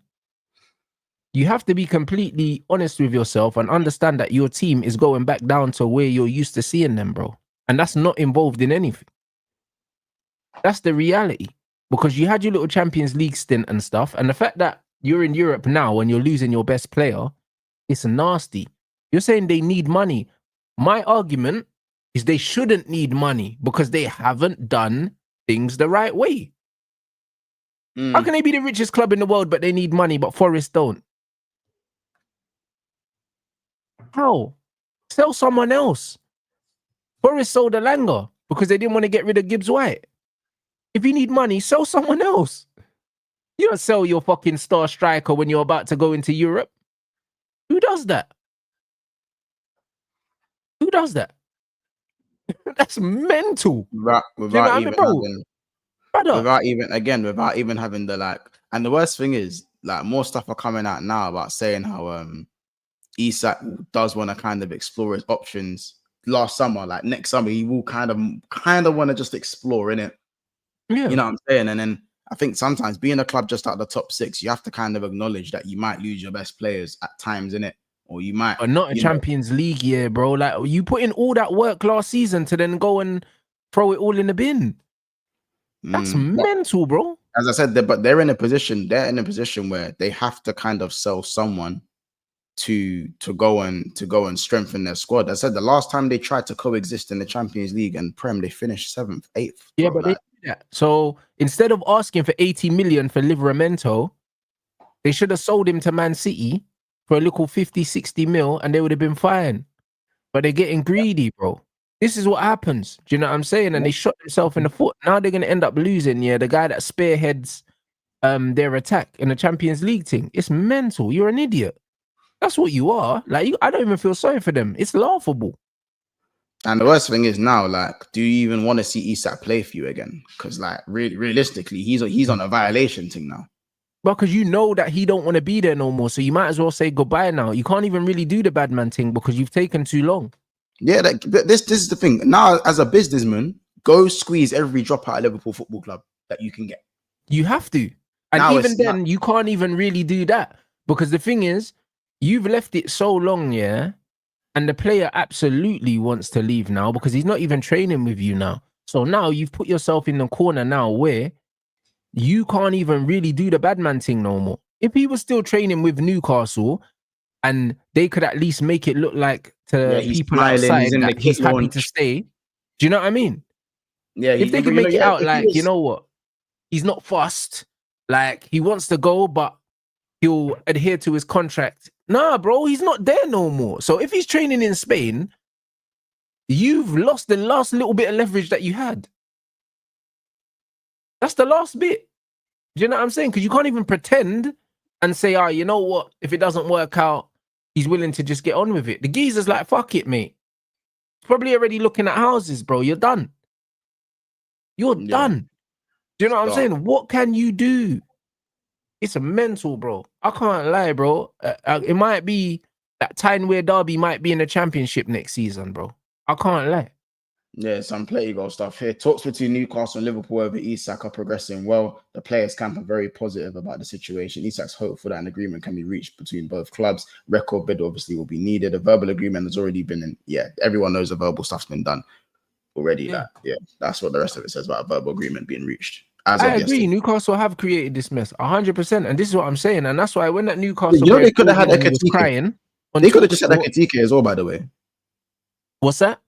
you have to be completely honest with yourself and understand that your team is going back down to where you're used to seeing them, bro. And that's not involved in anything. That's the reality. Because you had your little Champions League stint and stuff. And the fact that you're in Europe now and you're losing your best player, it's nasty. You're saying they need money. My argument is they shouldn't need money because they haven't done things the right way. How can they be the richest club in the world, but they need money, but Forest don't? How? Sell someone else. Forest sold Elanga because they didn't want to get rid of Gibbs White. If you need money, sell someone else. You don't sell your fucking star striker when you're about to go into Europe. Who does that? Who does that? That's mental. Without even having the like. And the worst thing is, like more stuff are coming out now about saying how Isak does want to kind of explore his options last summer. Like next summer, he will kind of want to just explore in it. Yeah. You know what I'm saying? And then I think sometimes being a club just out the top 6, you have to kind of acknowledge that you might lose your best players at times, in it, or you might. But not a Champions League year, bro. Like you put in all that work last season to then go and throw it all in the bin. That's mental, bro. As I said, they're in a position. They're in a position where they have to kind of sell someone to go and strengthen their squad. I said the last time they tried to coexist in the Champions League and Prem, they finished 7th, 8th. Yeah, but they did that. So instead of asking for 80 million for Livramento, they should have sold him to Man City for a little 50, 60 mil, and they would have been fine. But they're getting greedy, bro. This is what happens. Do you know what I'm saying? And they shot themselves in the foot. Now they're going to end up losing. Yeah, the guy that spearheads their attack in the Champions League thing. It's mental. You're an idiot. That's what you are. Like, I don't even feel sorry for them. It's laughable. And the worst thing is now, like, do you even want to see Isak play for you again? Because, like, realistically, he's on a violation thing now. Because you know that he don't want to be there no more. So you might as well say goodbye now. You can't even really do the bad man thing because you've taken too long. Yeah, this is the thing. Now, as a businessman, go squeeze every drop out of Liverpool Football Club that you can get. You have to. And now even then, you can't even really do that. Because the thing is, you've left it so long, yeah? And the player absolutely wants to leave now because he's not even training with you now. So now you've put yourself in the corner now where you can't even really do the bad man thing no more. If he was still training with Newcastle and they could at least make it look like to people outside that he's happy to stay, do you know what I mean? Yeah. If they could make it out like, you know what, he's not fussed, like he wants to go, but he'll adhere to his contract. Nah, bro, he's not there no more. So if he's training in Spain, you've lost the last little bit of leverage that you had. That's the last bit. Do you know what I'm saying? Because you can't even pretend and say, oh, you know what? If it doesn't work out, he's willing to just get on with it. The geezer's like, fuck it, mate. Probably already looking at houses, bro. You're done. You're done. Do you know what I'm saying? What can you do? It's a mental, bro. I can't lie, bro. It might be that Tyne-Wear Derby might be in the Championship next season, bro. I can't lie. Yeah, some play goal stuff here. Talks between Newcastle and Liverpool over Isak are progressing well. The players' camp are very positive about the situation. Isak's hopeful that an agreement can be reached between both clubs. Record bid obviously will be needed. A verbal agreement has already been in. Yeah, everyone knows the verbal stuff's been done already. Yeah, that's what the rest of it says about a verbal agreement being reached. I agree. Yesterday. Newcastle have created this mess 100%, and this is what I'm saying. And that's why when that Newcastle, they could have had a crying. They could have just had a Ekitike as well, by the way. What's that?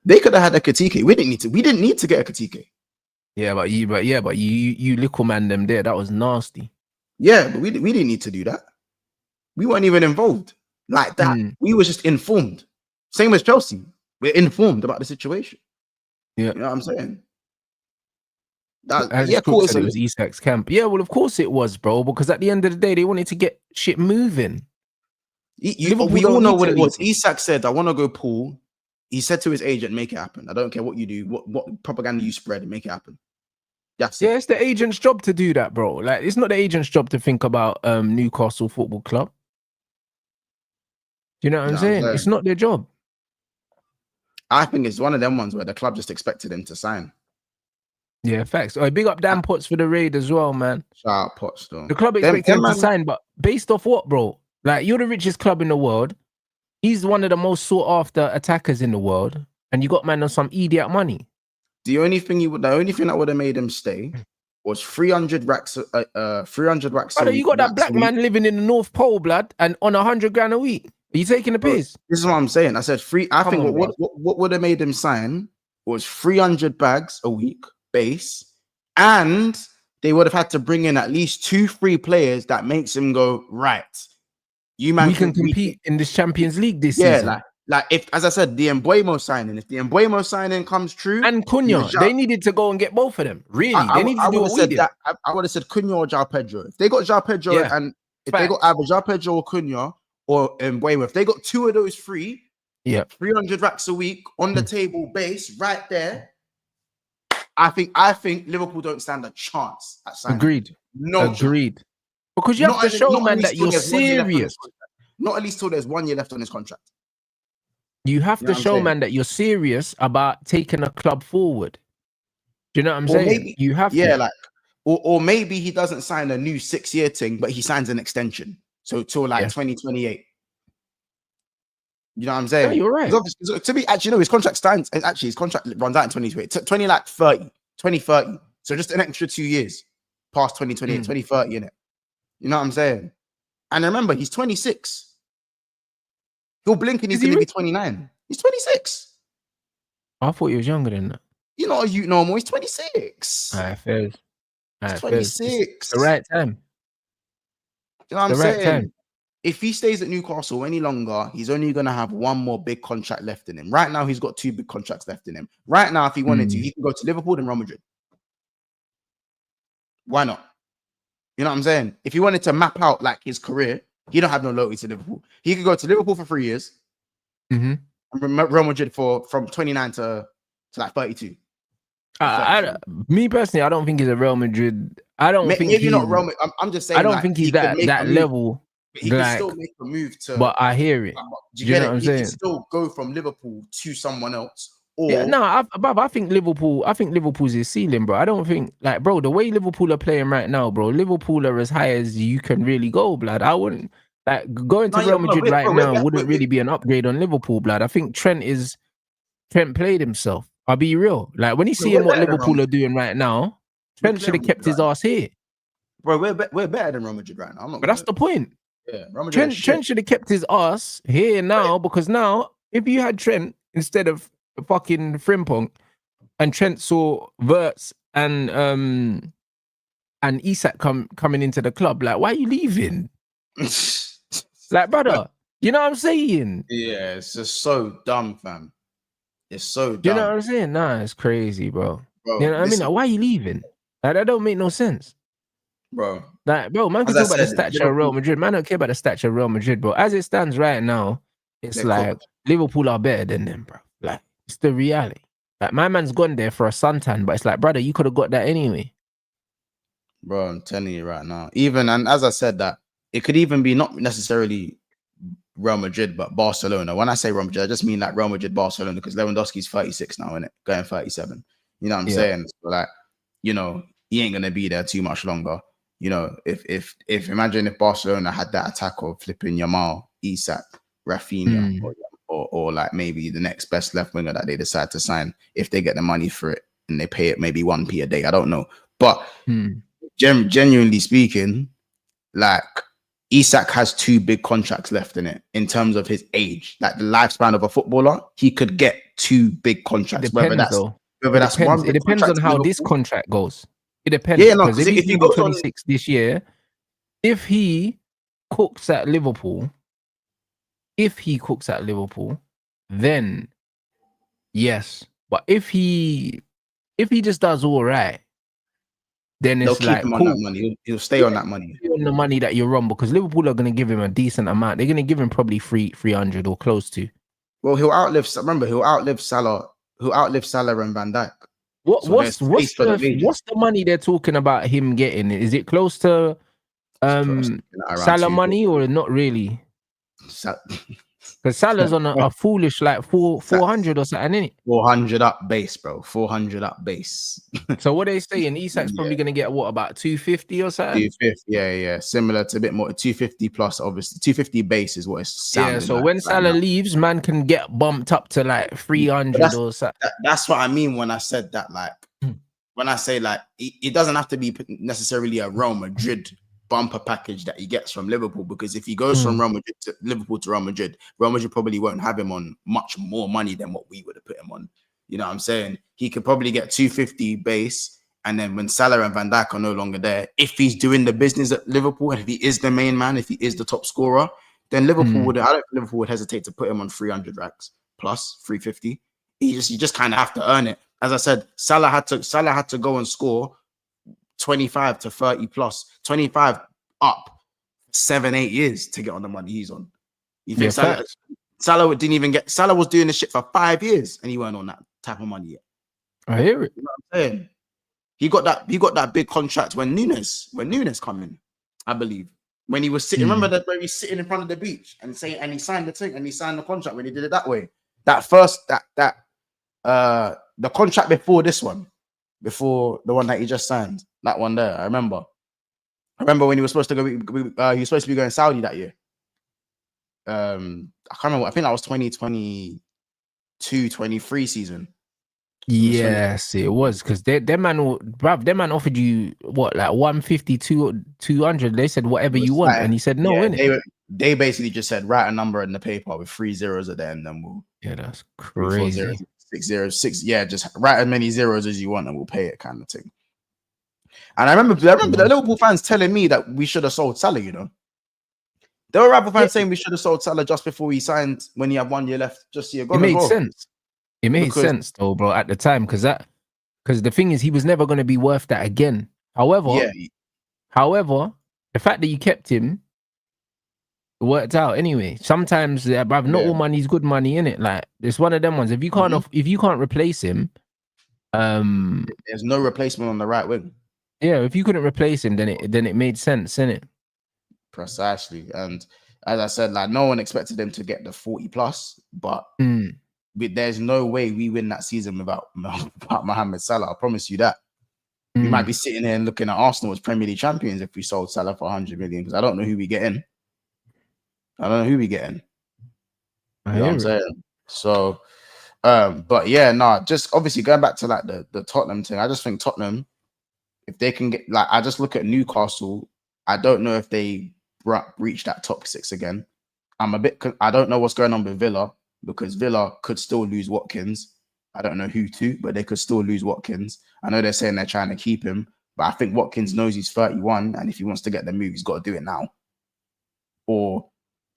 They could have had a Ekitike. We didn't need to get a Ekitike. Yeah, but you little man them there. That was nasty. Yeah, but we didn't need to do that. We weren't even involved like that. We were just informed. Same as Chelsea. We're informed about the situation. Yeah, you know what I'm saying. As it was Isak's camp. Yeah, well, of course it was, bro. Because at the end of the day, they wanted to get shit moving. We all know what it was. Isak said, "I want to go pool." He said to his agent, "Make it happen. I don't care what you do, what propaganda you spread, make it happen." That's it. It's the agent's job to do that, bro. Like, it's not the agent's job to think about Newcastle Football Club. Do you know what I'm saying? It's not their job. I think it's one of them ones where the club just expected him to sign. Yeah, facts. Oh, big up Dan Potts for the raid as well, man. Shout out Potts, though. The club expected him to sign, but based off what, bro? Like, you're the richest club in the world. He's one of the most sought after attackers in the world, and you got man on some idiot money. The only thing that would have made him stay was 300 racks. 300 racks. Brother, you got that black man living in the North Pole, blood, and on 100 grand a week. Are you taking the piss? This is what I'm saying. I said I think what would have made him sign was 300 bags a week base, and they would have had to bring in at least 2-3 players that makes him go right. We can compete in this Champions League this season. Like if, as I said, the Mbeumo signing comes true, and Cunha, they needed to go and get both of them. Really, they needed to do what we did. I would have said Cunha or João Pedro. If they got João Pedro and if they got either João Pedro or Cunha or Mbeumo, if they got 2 of those 3, 300 racks a week on the table, base right there. I think Liverpool don't stand a chance at signing. Agreed. No. Agreed. Because you have to show, man, that you're there's 1 year left on his serious. contract. Not at least till there's 1 year left on his contract. You have You know to what I'm show, saying? man, that you're serious about taking a club forward. Do you know what I'm Or saying? maybe, You have yeah, to. like, or maybe he doesn't sign a new 6-year thing, but he signs an extension. So till like 2028. You know what I'm saying? Yeah, you're right. To be actually, no, his contract stands. Actually, his contract runs out in 2028. 2030. So just an extra 2 years past 2028, 2030, innit? You know what I'm saying? And remember, he's 26. He'll blink and he's going to be 29. He's 26. I thought he was younger than that. You're not a youth no more. He's 26. All right, fair. He's 26. It's the right time. You know what I'm Right saying? time. If he stays at Newcastle any longer, he's only going to have one more big contract left in him. Right now, he's got 2 big contracts left in him. Right now, if he wanted to, he can go to Liverpool and Real Madrid. Why not? You know what I'm saying? If he wanted to map out like his career, he don't have no loyalty to Liverpool. He could go to Liverpool for 3 years, and Real Madrid from 29 to like 32. Me personally, I don't think he's a Real Madrid. I don't think maybe he's not Real Madrid. I'm just saying. I don't like, think he's that level. He can still make a move to. But I hear it. Do you know what I'm saying? He saying? can still go from Liverpool to someone else. Or I think Liverpool's his ceiling, bro. I don't think, like, bro, the way Liverpool are playing right now, bro, Liverpool are as high as you can really go, blood. I wouldn't, like, going to Real Madrid now wouldn't really be an upgrade on Liverpool, blood. I think Trent played himself. I'll be real. Like, when you see what Liverpool are doing right now, Trent should have kept his ass here. Bro, we're better than Real Madrid right now. But that's the point. Yeah, Trent should have kept his ass here now, because now, if you had Trent instead of fucking Frimpong, and Trent saw Wirtz and Isak coming into the club, like, why are you leaving? Like, brother, you know what I'm saying? Yeah, it's just so dumb, fam. It's so dumb. You know what I'm saying? Nah, it's crazy, bro. You know what I mean? Like, why are you leaving? Like, that don't make no sense. Bro. Like, bro, man can talk about the stature of Real Madrid. Man don't care about the stature of Real Madrid, bro. As it stands right now, it's like Liverpool are better than them, bro. Like, it's the reality. Like, my man's gone there for a suntan, but it's like, brother, you could have got that anyway. Bro, I'm telling you right now. And as I said that, it could even be not necessarily Real Madrid, but Barcelona. When I say Real Madrid, I just mean like Real Madrid, Barcelona, because Lewandowski's 36 now, innit? Going 37. You know what I'm saying? So, like, you know, he ain't gonna be there too much longer. You know, if imagine if Barcelona had that attack of flipping Yamal, Isak, Rafinha, or like maybe the next best left winger that they decide to sign, if they get the money for it and they pay it maybe 1p a day, I don't know. But genuinely speaking, like, Isak has 2 big contracts left in it in terms of his age. Like, the lifespan of a footballer, he could get 2 big contracts. It depends on how this contract goes. It depends. Yeah, no, because if he goes 26 this year, if he cooks at Liverpool, then yes. But if he just does all right, then it's they'll keep him on that money. He'll stay on that money. On the money that you're on, because Liverpool are going to give him a decent amount. They're going to give him probably 300 or close to. Well, he'll outlive Salah. He'll outlive Salah and Van Dijk. What's the money they're talking about him getting? Is it close to Salah money or not really? Because Salah's on a foolish like 400 or something, isn't it? 400 up base, bro. 400 up base. So what they saying? Isak's probably gonna get what, about 250 or something? 250, yeah. Similar to a bit more 250 plus, obviously. 250 base is what it's sounding. Yeah, so when Salah leaves, man can get bumped up to like 300 or something. That's what I mean when I said that. Like, when I say like it doesn't have to be necessarily a Real Madrid bumper package that he gets from Liverpool, because if he goes from Real Madrid to Liverpool to Real Madrid probably won't have him on much more money than what we would have put him on. You know what I'm saying? He could probably get 250 base, and then when Salah and Van Dijk are no longer there, if he's doing the business at Liverpool and if he is the main man, if he is the top scorer, then Liverpool I don't think Liverpool would hesitate to put him on 300 racks plus 350. You just kind of have to earn it. As I said, Salah had to go and score 25 to 30 plus, 25 up 7-8 years to get on the money he's on. You think Salah didn't even get? Salah was doing this shit for 5 years and he weren't on that type of money yet. I hear it. You know what I'm saying? He got that big contract when Nunes come in. I believe. When he was sitting, remember that where he's sitting in front of the beach and he signed the thing and he signed the contract when he did it that way. The contract before this one, before the one that he just signed, that one there. I remember when he was supposed to go. He was supposed to be going Saudi that year. I can't remember. I think that was 2022-23 season. Yes, it was because them man offered you what, like 150, 200. They said whatever you want, and he said no. Innit? They basically just said write a number in the paper with 3 zeros at the end, and we'll. Yeah, that's crazy. 3, 4 zeros, 6 zeros, 6. Yeah, just write as many zeros as you want, and we'll pay it, kind of thing. And I remember the Liverpool fans telling me that we should have sold Salah. You know, there were Liverpool fans saying we should have sold Salah just before he signed when he had 1 year left. Just so it made sense. It made sense though, bro, at the time, because the thing is, he was never going to be worth that again. However, the fact that you kept him, it worked out anyway. Sometimes, not all money is good money, innit? Like, it's one of them ones. If you can't, if you can't replace him, there's no replacement on the right wing. Yeah, if you couldn't replace him, then it made sense, innit? Precisely, and as I said, like no one expected him to get the 40 plus, but. There's no way we win that season without Mohamed Salah. I promise you that. We might be sitting here and looking at Arsenal as Premier League champions if we sold Salah for 100 million, because I don't know who we get in. You know what I'm saying? So, but yeah, just obviously going back to like the Tottenham thing, I just think Tottenham, if they can get, like, I just look at Newcastle, I don't know if they reach that top 6 again. I don't know what's going on with Villa, because Villa could still lose Watkins. I don't know who to, but they could still lose Watkins. I know they're saying they're trying to keep him, but I think Watkins knows he's 31, and if he wants to get the move, he's got to do it now. Or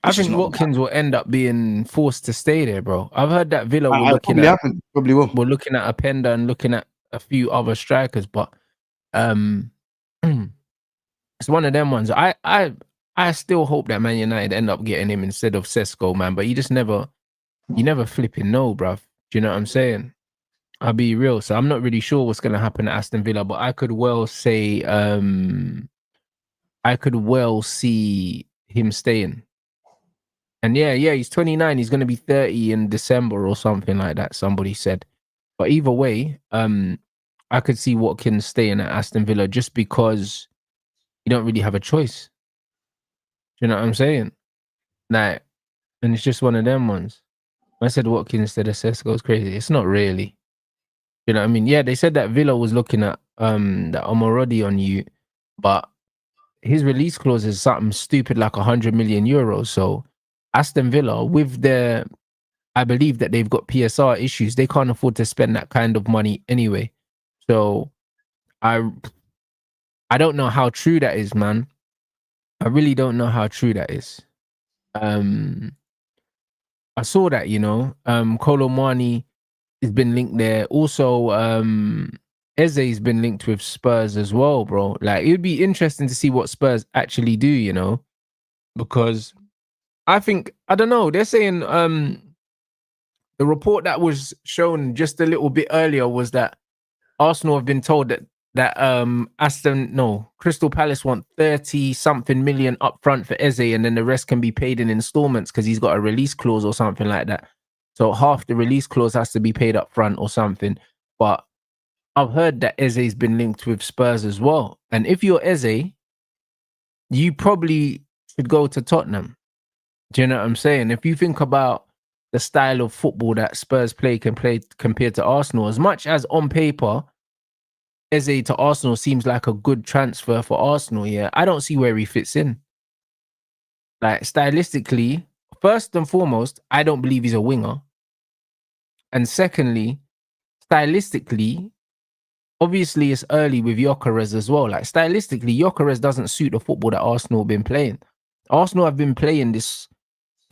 I think Watkins will end up being forced to stay there, bro. I've heard that Villa were looking at Openda and looking at a few other strikers, but it's one of them ones. I still hope that Man United end up getting him instead of Sesko, man, but you never flipping know, bruv. Do you know what I'm saying? I'll be real. So I'm not really sure what's going to happen at Aston Villa, but I could well say, I could well see him staying. And yeah, he's 29. He's going to be 30 in December or something like that, somebody said. But either way, I could see Watkins staying at Aston Villa just because you don't really have a choice. Do you know what I'm saying? Like, and it's just one of them ones. I said Watkins instead of Sesko, crazy. It's not really. You know what I mean? Yeah, they said that Villa was looking at that Omorodi on you, but his release clause is something stupid like 100 million euros. So Aston Villa, with I believe that they've got PSR issues, they can't afford to spend that kind of money anyway. So I don't know how true that is, man. I really don't know how true that is. I saw that, Kolo Muani has been linked there. Also, Eze's been linked with Spurs as well, bro. Like, it would be interesting to see what Spurs actually do, because I don't know, they're saying the report that was shown just a little bit earlier was that Arsenal have been told that Crystal Palace want 30-something million up front for Eze, and then the rest can be paid in installments because he's got a release clause or something like that. So half the release clause has to be paid up front or something. But I've heard that Eze's been linked with Spurs as well. And if you're Eze, you probably should go to Tottenham. Do you know what I'm saying? If you think about the style of football that Spurs play compared to Arsenal, as much as on paper Eze to Arsenal seems like a good transfer for Arsenal, yeah, I don't see where he fits in. Like, stylistically, first and foremost, I don't believe he's a winger. And secondly, stylistically, obviously it's early with Gyökeres as well. Like, stylistically, Gyökeres doesn't suit the football that Arsenal have been playing. Arsenal have been playing this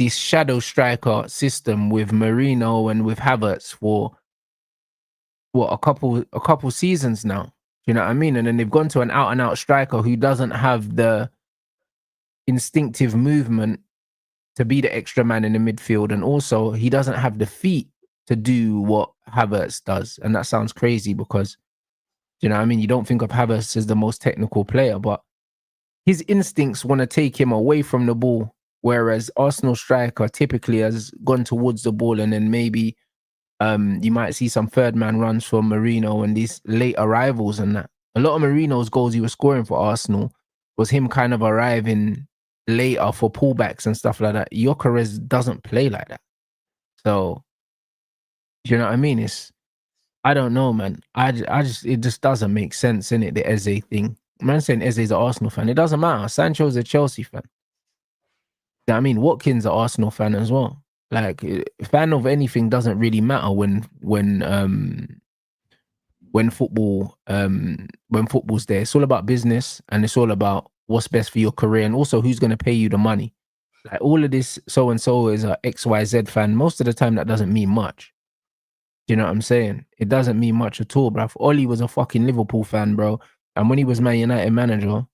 shadow striker system with Marino and with Havertz for a couple seasons now. You know what I mean? And then they've gone to an out-and-out striker who doesn't have the instinctive movement to be the extra man in the midfield, and also he doesn't have the feet to do what Havertz does. And that sounds crazy because, you know what I mean, you don't think of Havertz as the most technical player, but his instincts want to take him away from the ball, whereas Arsenal striker typically has gone towards the ball, and then maybe you might see some third man runs from Marino and these late arrivals and that. A lot of Marino's goals he was scoring for Arsenal was him kind of arriving later for pullbacks and stuff like that. Gyökeres doesn't play like that. So, you know what I mean? I don't know, man. It just doesn't make sense, innit? The Eze thing. Man saying Eze's an Arsenal fan. It doesn't matter. Sancho's a Chelsea fan. You know what I mean? Watkins an Arsenal fan as well. Like, fan of anything doesn't really matter when football's there. It's all about business, and it's all about what's best for your career, and also who's going to pay you the money. Like, all of this, so and so is a XYZ fan. Most of the time, that doesn't mean much. Do you know what I'm saying? It doesn't mean much at all, bro. Ollie was a fucking Liverpool fan, bro. And when he was Man United manager,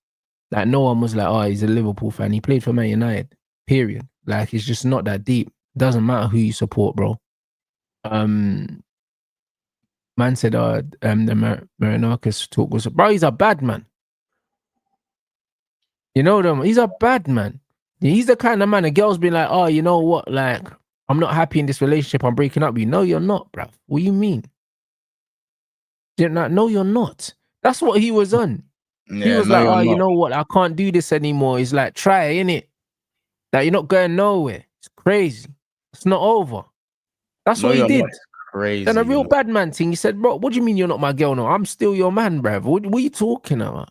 like, no one was like, oh, he's a Liverpool fan. He played for Man United, period. Like, it's just not that deep. Doesn't matter who you support, bro. Man said, the Marinakis talk was, bro, he's a bad man. You know them? He's a bad man. He's the kind of man, the girls be like, oh, you know what? Like, I'm not happy in this relationship. I'm breaking up with you. No, you're not, bruv. What do you mean? No, you're not. That's what he was on. Yeah, he was like, oh, you know what? I can't do this anymore. He's like, try, innit? Like, you're not going nowhere. It's crazy. It's not over. That's what he did. Crazy. Then a real bad man thing. He said, bro, what do you mean you're not my girl? No, I'm still your man, bruv. What are you talking about?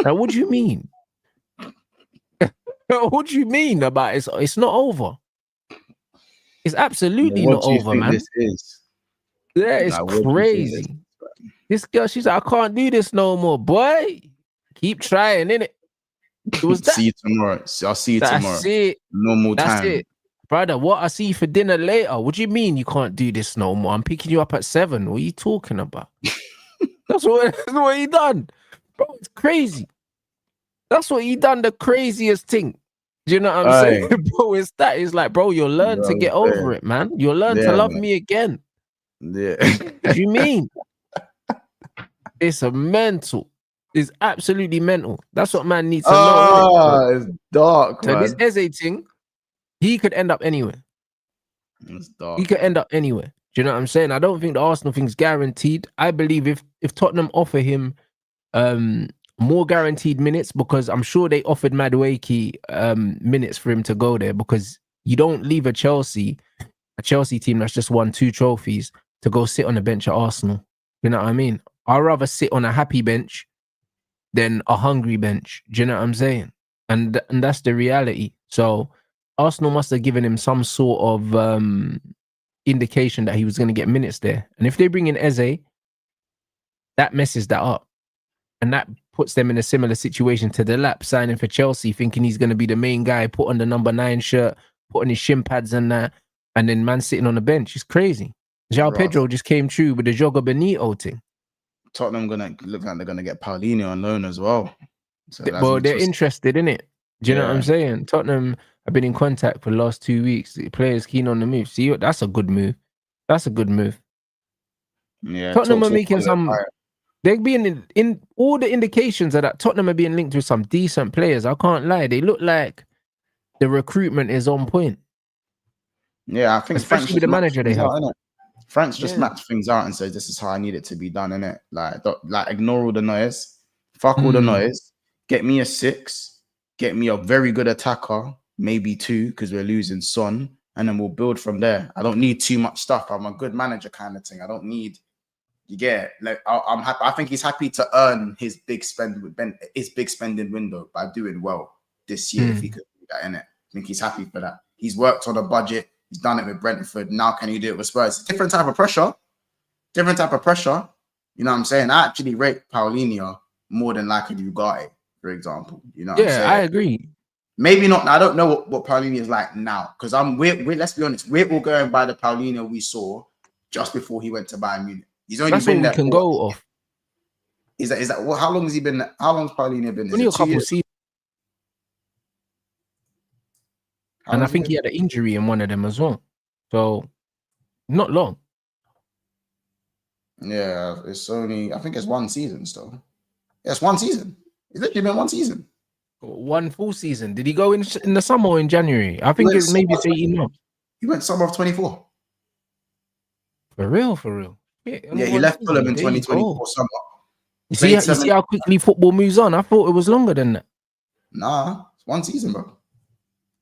Like, what do you mean? What do you mean about it's not over? It's absolutely not over, man. This is? Yeah, it's crazy. This girl, she's like, I can't do this no more, boy. Keep trying, innit? It was that. See you tomorrow. I'll see you tomorrow. That's it. Normal time. That's it. Brother, what? I see you for dinner later. What do you mean you can't do this no more? I'm picking you up at 7. What are you talking about? That's what he done. Bro, it's crazy. That's what he done, the craziest thing. Do you know what I'm saying? Bro, it's that. It's like, bro, you'll learn to get over it, man. You'll learn to love me again. Yeah. What do you mean? It's a mental. It's absolutely mental. That's what man needs to know. It's dark, so man. This Eze thing, he could end up anywhere. It's dark. He could end up anywhere. Do you know what I'm saying? I don't think the Arsenal thing's guaranteed. I believe if Tottenham offer him more guaranteed minutes, because I'm sure they offered Madueke minutes for him to go there, because you don't leave a Chelsea team that's just won 2 trophies to go sit on the bench at Arsenal. You know what I mean? I'd rather sit on a happy bench than a hungry bench. Do you know what I'm saying? And that's the reality. So Arsenal must have given him some sort of indication that he was going to get minutes there. And if they bring in Eze, that messes that up. And that puts them in a similar situation to Delap signing for Chelsea, thinking he's going to be the main guy, put on the number 9 shirt, put on his shin pads and that, and then man sitting on the bench. It's crazy. João Pedro just came true with the Jogo Benito thing. Tottenham gonna look like they're gonna get Paulinho on loan as well. So well, they're interested in it. Do you know what I'm saying? Tottenham have been in contact for the last 2 weeks. The players keen on the move. See, that's a good move. That's a good move. Yeah, Tottenham are making some. They're being in all the indications are that Tottenham are being linked with some decent players. I can't lie. They look like the recruitment is on point. Yeah, I think especially with the manager they have. France just maps things out and says, this is how I need it to be done, innit? Like ignore all the noise. Fuck all the noise. Get me a 6. Get me a very good attacker. Maybe 2, because we're losing Son. And then we'll build from there. I don't need too much stuff. I'm a good manager kind of thing. I don't need... You get like I'm happy. I think he's happy to earn his big spending window by doing well this year. If he could do that, innit? I think he's happy for that. He's worked on a budget. He's done it with Brentford. Now can you do it with Spurs? Different type of pressure. Different type of pressure. You know what I'm saying? I actually rate Paulinho more than like a Ugarte, for example. You know what I'm saying? Yeah, I agree. Maybe not. I don't know what Paulinho is like now, because we're let's be honest, we're all going by the Paulinho we saw just before he went to Bayern Munich. He's only been there. Can go off. Is that what? How long has he been? How long's Paulinho been? Only a couple seasons. And I think he had an injury in one of them as well. So not long. Yeah, it's only, I think it's 1 season still. Yeah, it's 1 season. It's literally been 1 season. 1 full season. Did he go in the summer or in January? I think it's maybe 18 months. He went summer of 24. For real. Yeah, he left Fulham in 2024 summer. You see how quickly football moves on? I thought it was longer than that. Nah, it's 1 season, bro.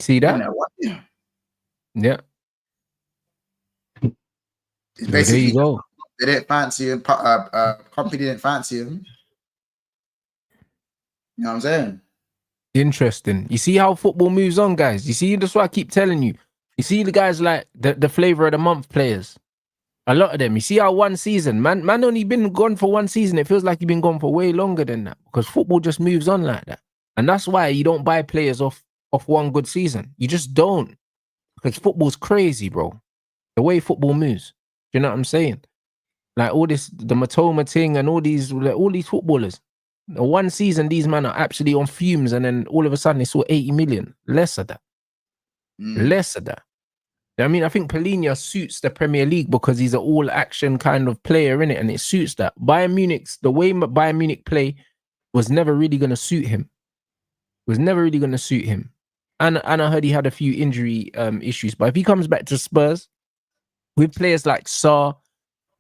See that? Yeah. Basically, there you go. They didn't fancy him. Company didn't fancy him. You know what I'm saying? Interesting. You see how football moves on, guys? You see, that's what I keep telling you. You see the guys like the flavor of the month players. A lot of them. You see how 1 season, man only been gone for 1 season. It feels like you've been gone for way longer than that because football just moves on like that. And that's why you don't buy players off 1 good season. You just don't. Because football's crazy, bro. The way football moves. Do you know what I'm saying? Like all this, the Matoma thing and all these footballers. 1 season, these men are absolutely on fumes, and then all of a sudden they saw 80 million. Less of that. Less of that. I mean, I think Palhinha suits the Premier League because he's an all-action kind of player in it, and it suits that. The way Bayern Munich play was never really going to suit him. And I heard he had a few injury issues, but if he comes back to Spurs with players like Sarr,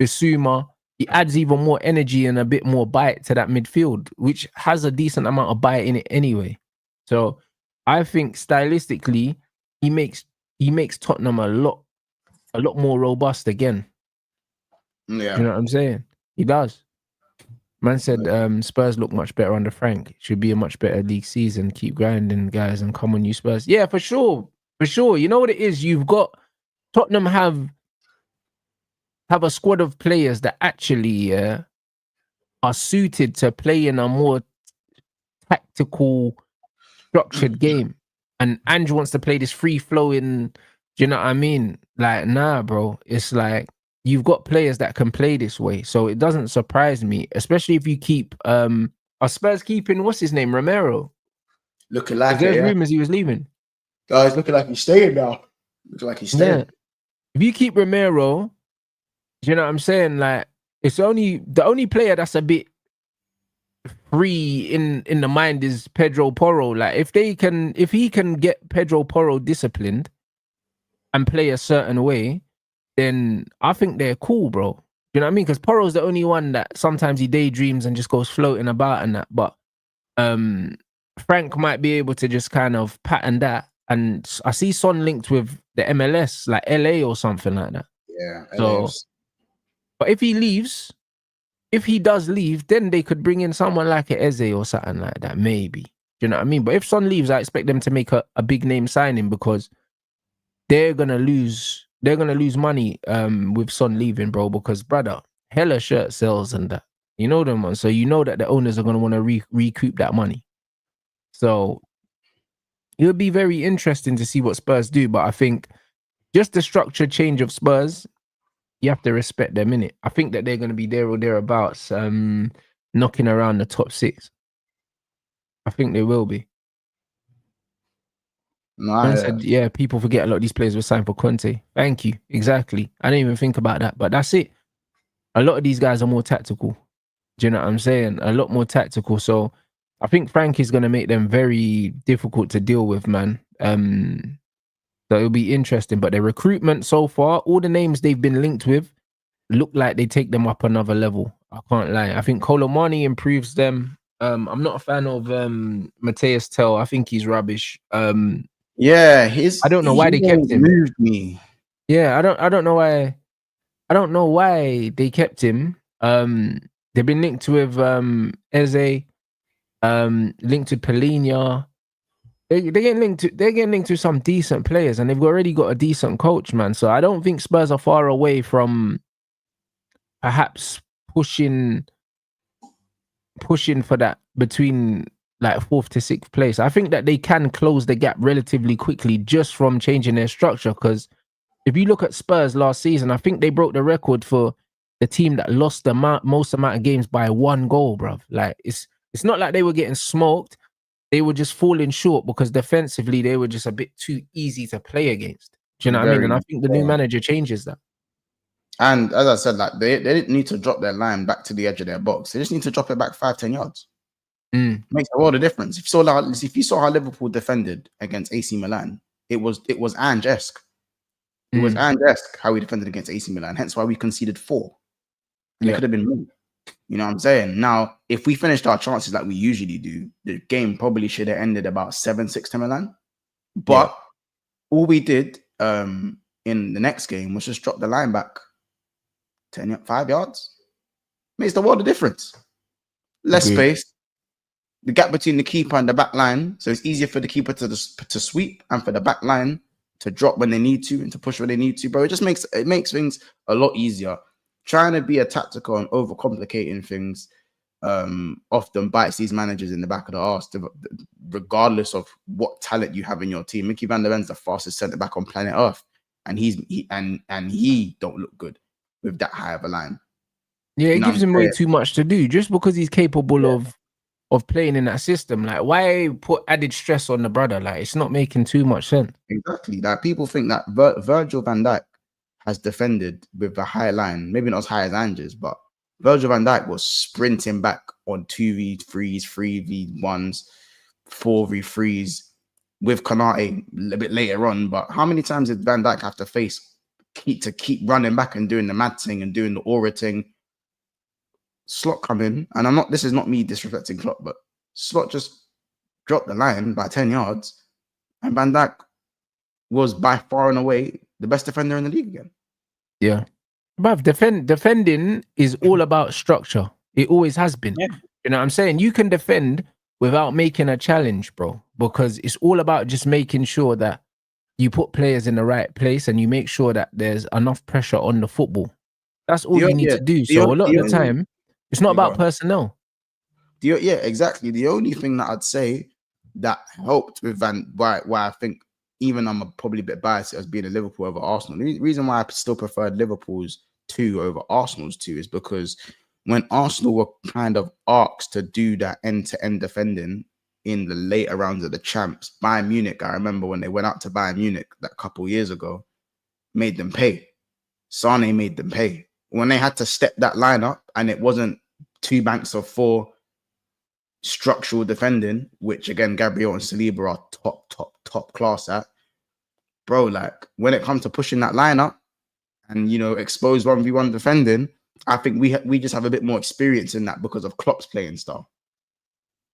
Bissouma, he adds even more energy and a bit more bite to that midfield, which has a decent amount of bite in it anyway. So I think stylistically, he makes Tottenham a lot more robust again. Yeah. You know what I'm saying? He does. Man said Spurs look much better under Frank. It should be a much better league season. Keep grinding, guys, and come on, you Spurs. Yeah, for sure. You know what it is? You've got Tottenham have a squad of players that actually are suited to play in a more tactical, structured game. And Ange wants to play this free-flowing, do you know what I mean? Like, nah, bro. It's like, you've got players that can play this way. So it doesn't surprise me, especially if you keep, are Spurs keeping, what's his name, Romero? Looking like there's rumors he was leaving. Guys, looking like he's staying now. Looking like he's staying. Yeah. If you keep Romero, you know what I'm saying? Like, it's the only player that's a bit free in the mind is Pedro Porro. Like, if he can get Pedro Porro disciplined and play a certain way, then I think they're cool, bro. You know what I mean? Because Porro's the only one that sometimes he daydreams and just goes floating about and that. But Frank might be able to just kind of pattern that. And I see Son linked with the MLS, like LA or something like that. Yeah. So, but if he does leave, then they could bring in someone like a Eze or something like that, maybe. Do you know what I mean? But if Son leaves, I expect them to make a big name signing because they're gonna lose money with Son leaving, bro. Because brother, hella shirt sales and that. You know them ones. So you know that the owners are gonna want to recoup that money. So it would be very interesting to see what Spurs do. But I think just the structure change of Spurs, you have to respect them, innit? I think that they're going to be there or thereabouts, knocking around the top 6. I think they will be. Said, yeah, people forget a lot of these players were signed for Conte. Thank you. Exactly. I didn't even think about that, but that's it. A lot of these guys are more tactical. Do you know what I'm saying? A lot more tactical. So I think Frank is going to make them very difficult to deal with, man. So it'll be interesting. But the recruitment so far, all the names they've been linked with look like they take them up another level. I can't lie. I think Colomani improves them. I'm not a fan of Mateus Tell. I think he's rubbish. Yeah, I don't know why they kept him. Moved me. Yeah, I don't know why. I don't know why they kept him. They've been linked with Eze, linked to Palhinha. They're getting linked to some decent players, and they've already got a decent coach, man. So I don't think Spurs are far away from perhaps pushing for that between like 4th to 6th place. I think that they can close the gap relatively quickly just from changing their structure. Because if you look at Spurs last season, I think they broke the record for the team that lost the most amount of games by 1 goal, bruv. Like it's not like they were getting smoked. They were just falling short because defensively they were just a bit too easy to play against. Do you know what I mean? And I think the new manager changes that. And as I said, like they didn't need to drop their line back to the edge of their box. They just need to drop it back 5-10 yards. Makes a world of difference. If you saw how Liverpool defended against AC Milan, it was Ange-esque. It was Ange-esque how we defended against AC Milan. Hence why we conceded 4. And it could have been more. You know what I'm saying? Now, if we finished our chances like we usually do, the game probably should have ended about 7-6 to Milan. But all we did in the next game was just drop the line back 5 yards. Makes the world of difference. Less space. The gap between the keeper and the back line, so it's easier for the keeper to sweep and for the back line to drop when they need to and to push when they need to. Bro, it just makes things a lot easier. Trying to be a tactical and overcomplicating things often bites these managers in the back of the arse, regardless of what talent you have in your team. Mickey van der Ven's the fastest centre back on planet Earth, and he don't look good with that high of a line. Yeah, it gives him way too much to do just because he's capable of playing in that system. Like, why put added stress on the brother? Like, it's not making too much sense. Exactly. Like, people think that Virgil van Dijk has defended with a high line, maybe not as high as Ange's, but Virgil van Dijk was sprinting back on 2v3s, 3v1s, 4v3s with Konate a bit later on. But how many times did Van Dijk have to keep running back and doing the mad thing and doing the aura thing? Slot come in, and this is not me disrespecting Klopp, but Slot just dropped the line by 10 yards, and Van Dijk was by far and away the best defender in the league again. Yeah. But defending is all about structure. It always has been. Yeah. You know what I'm saying? You can defend without making a challenge, bro, because it's all about just making sure that you put players in the right place and you make sure that there's enough pressure on the football. That's all you need to do. So a lot of the time, it's not about personnel. Yeah, exactly. The only thing that I'd say that helped with why I think, even I'm probably a bit biased as being a Liverpool over Arsenal. The reason why I still preferred Liverpool's 2 over Arsenal's 2 is because when Arsenal were kind of asked to do that end-to-end defending in the later rounds of the champs, Bayern Munich, I remember when they went out to Bayern Munich that couple of years ago, made them pay. Sane made them pay. When they had to step that line up and it wasn't 2 banks of 4 structural defending, which again, Gabriel and Saliba are top class at, bro, like when it comes to pushing that line up and, you know, expose 1v1 defending, I think we just have a bit more experience in that because of Klopp's playing style.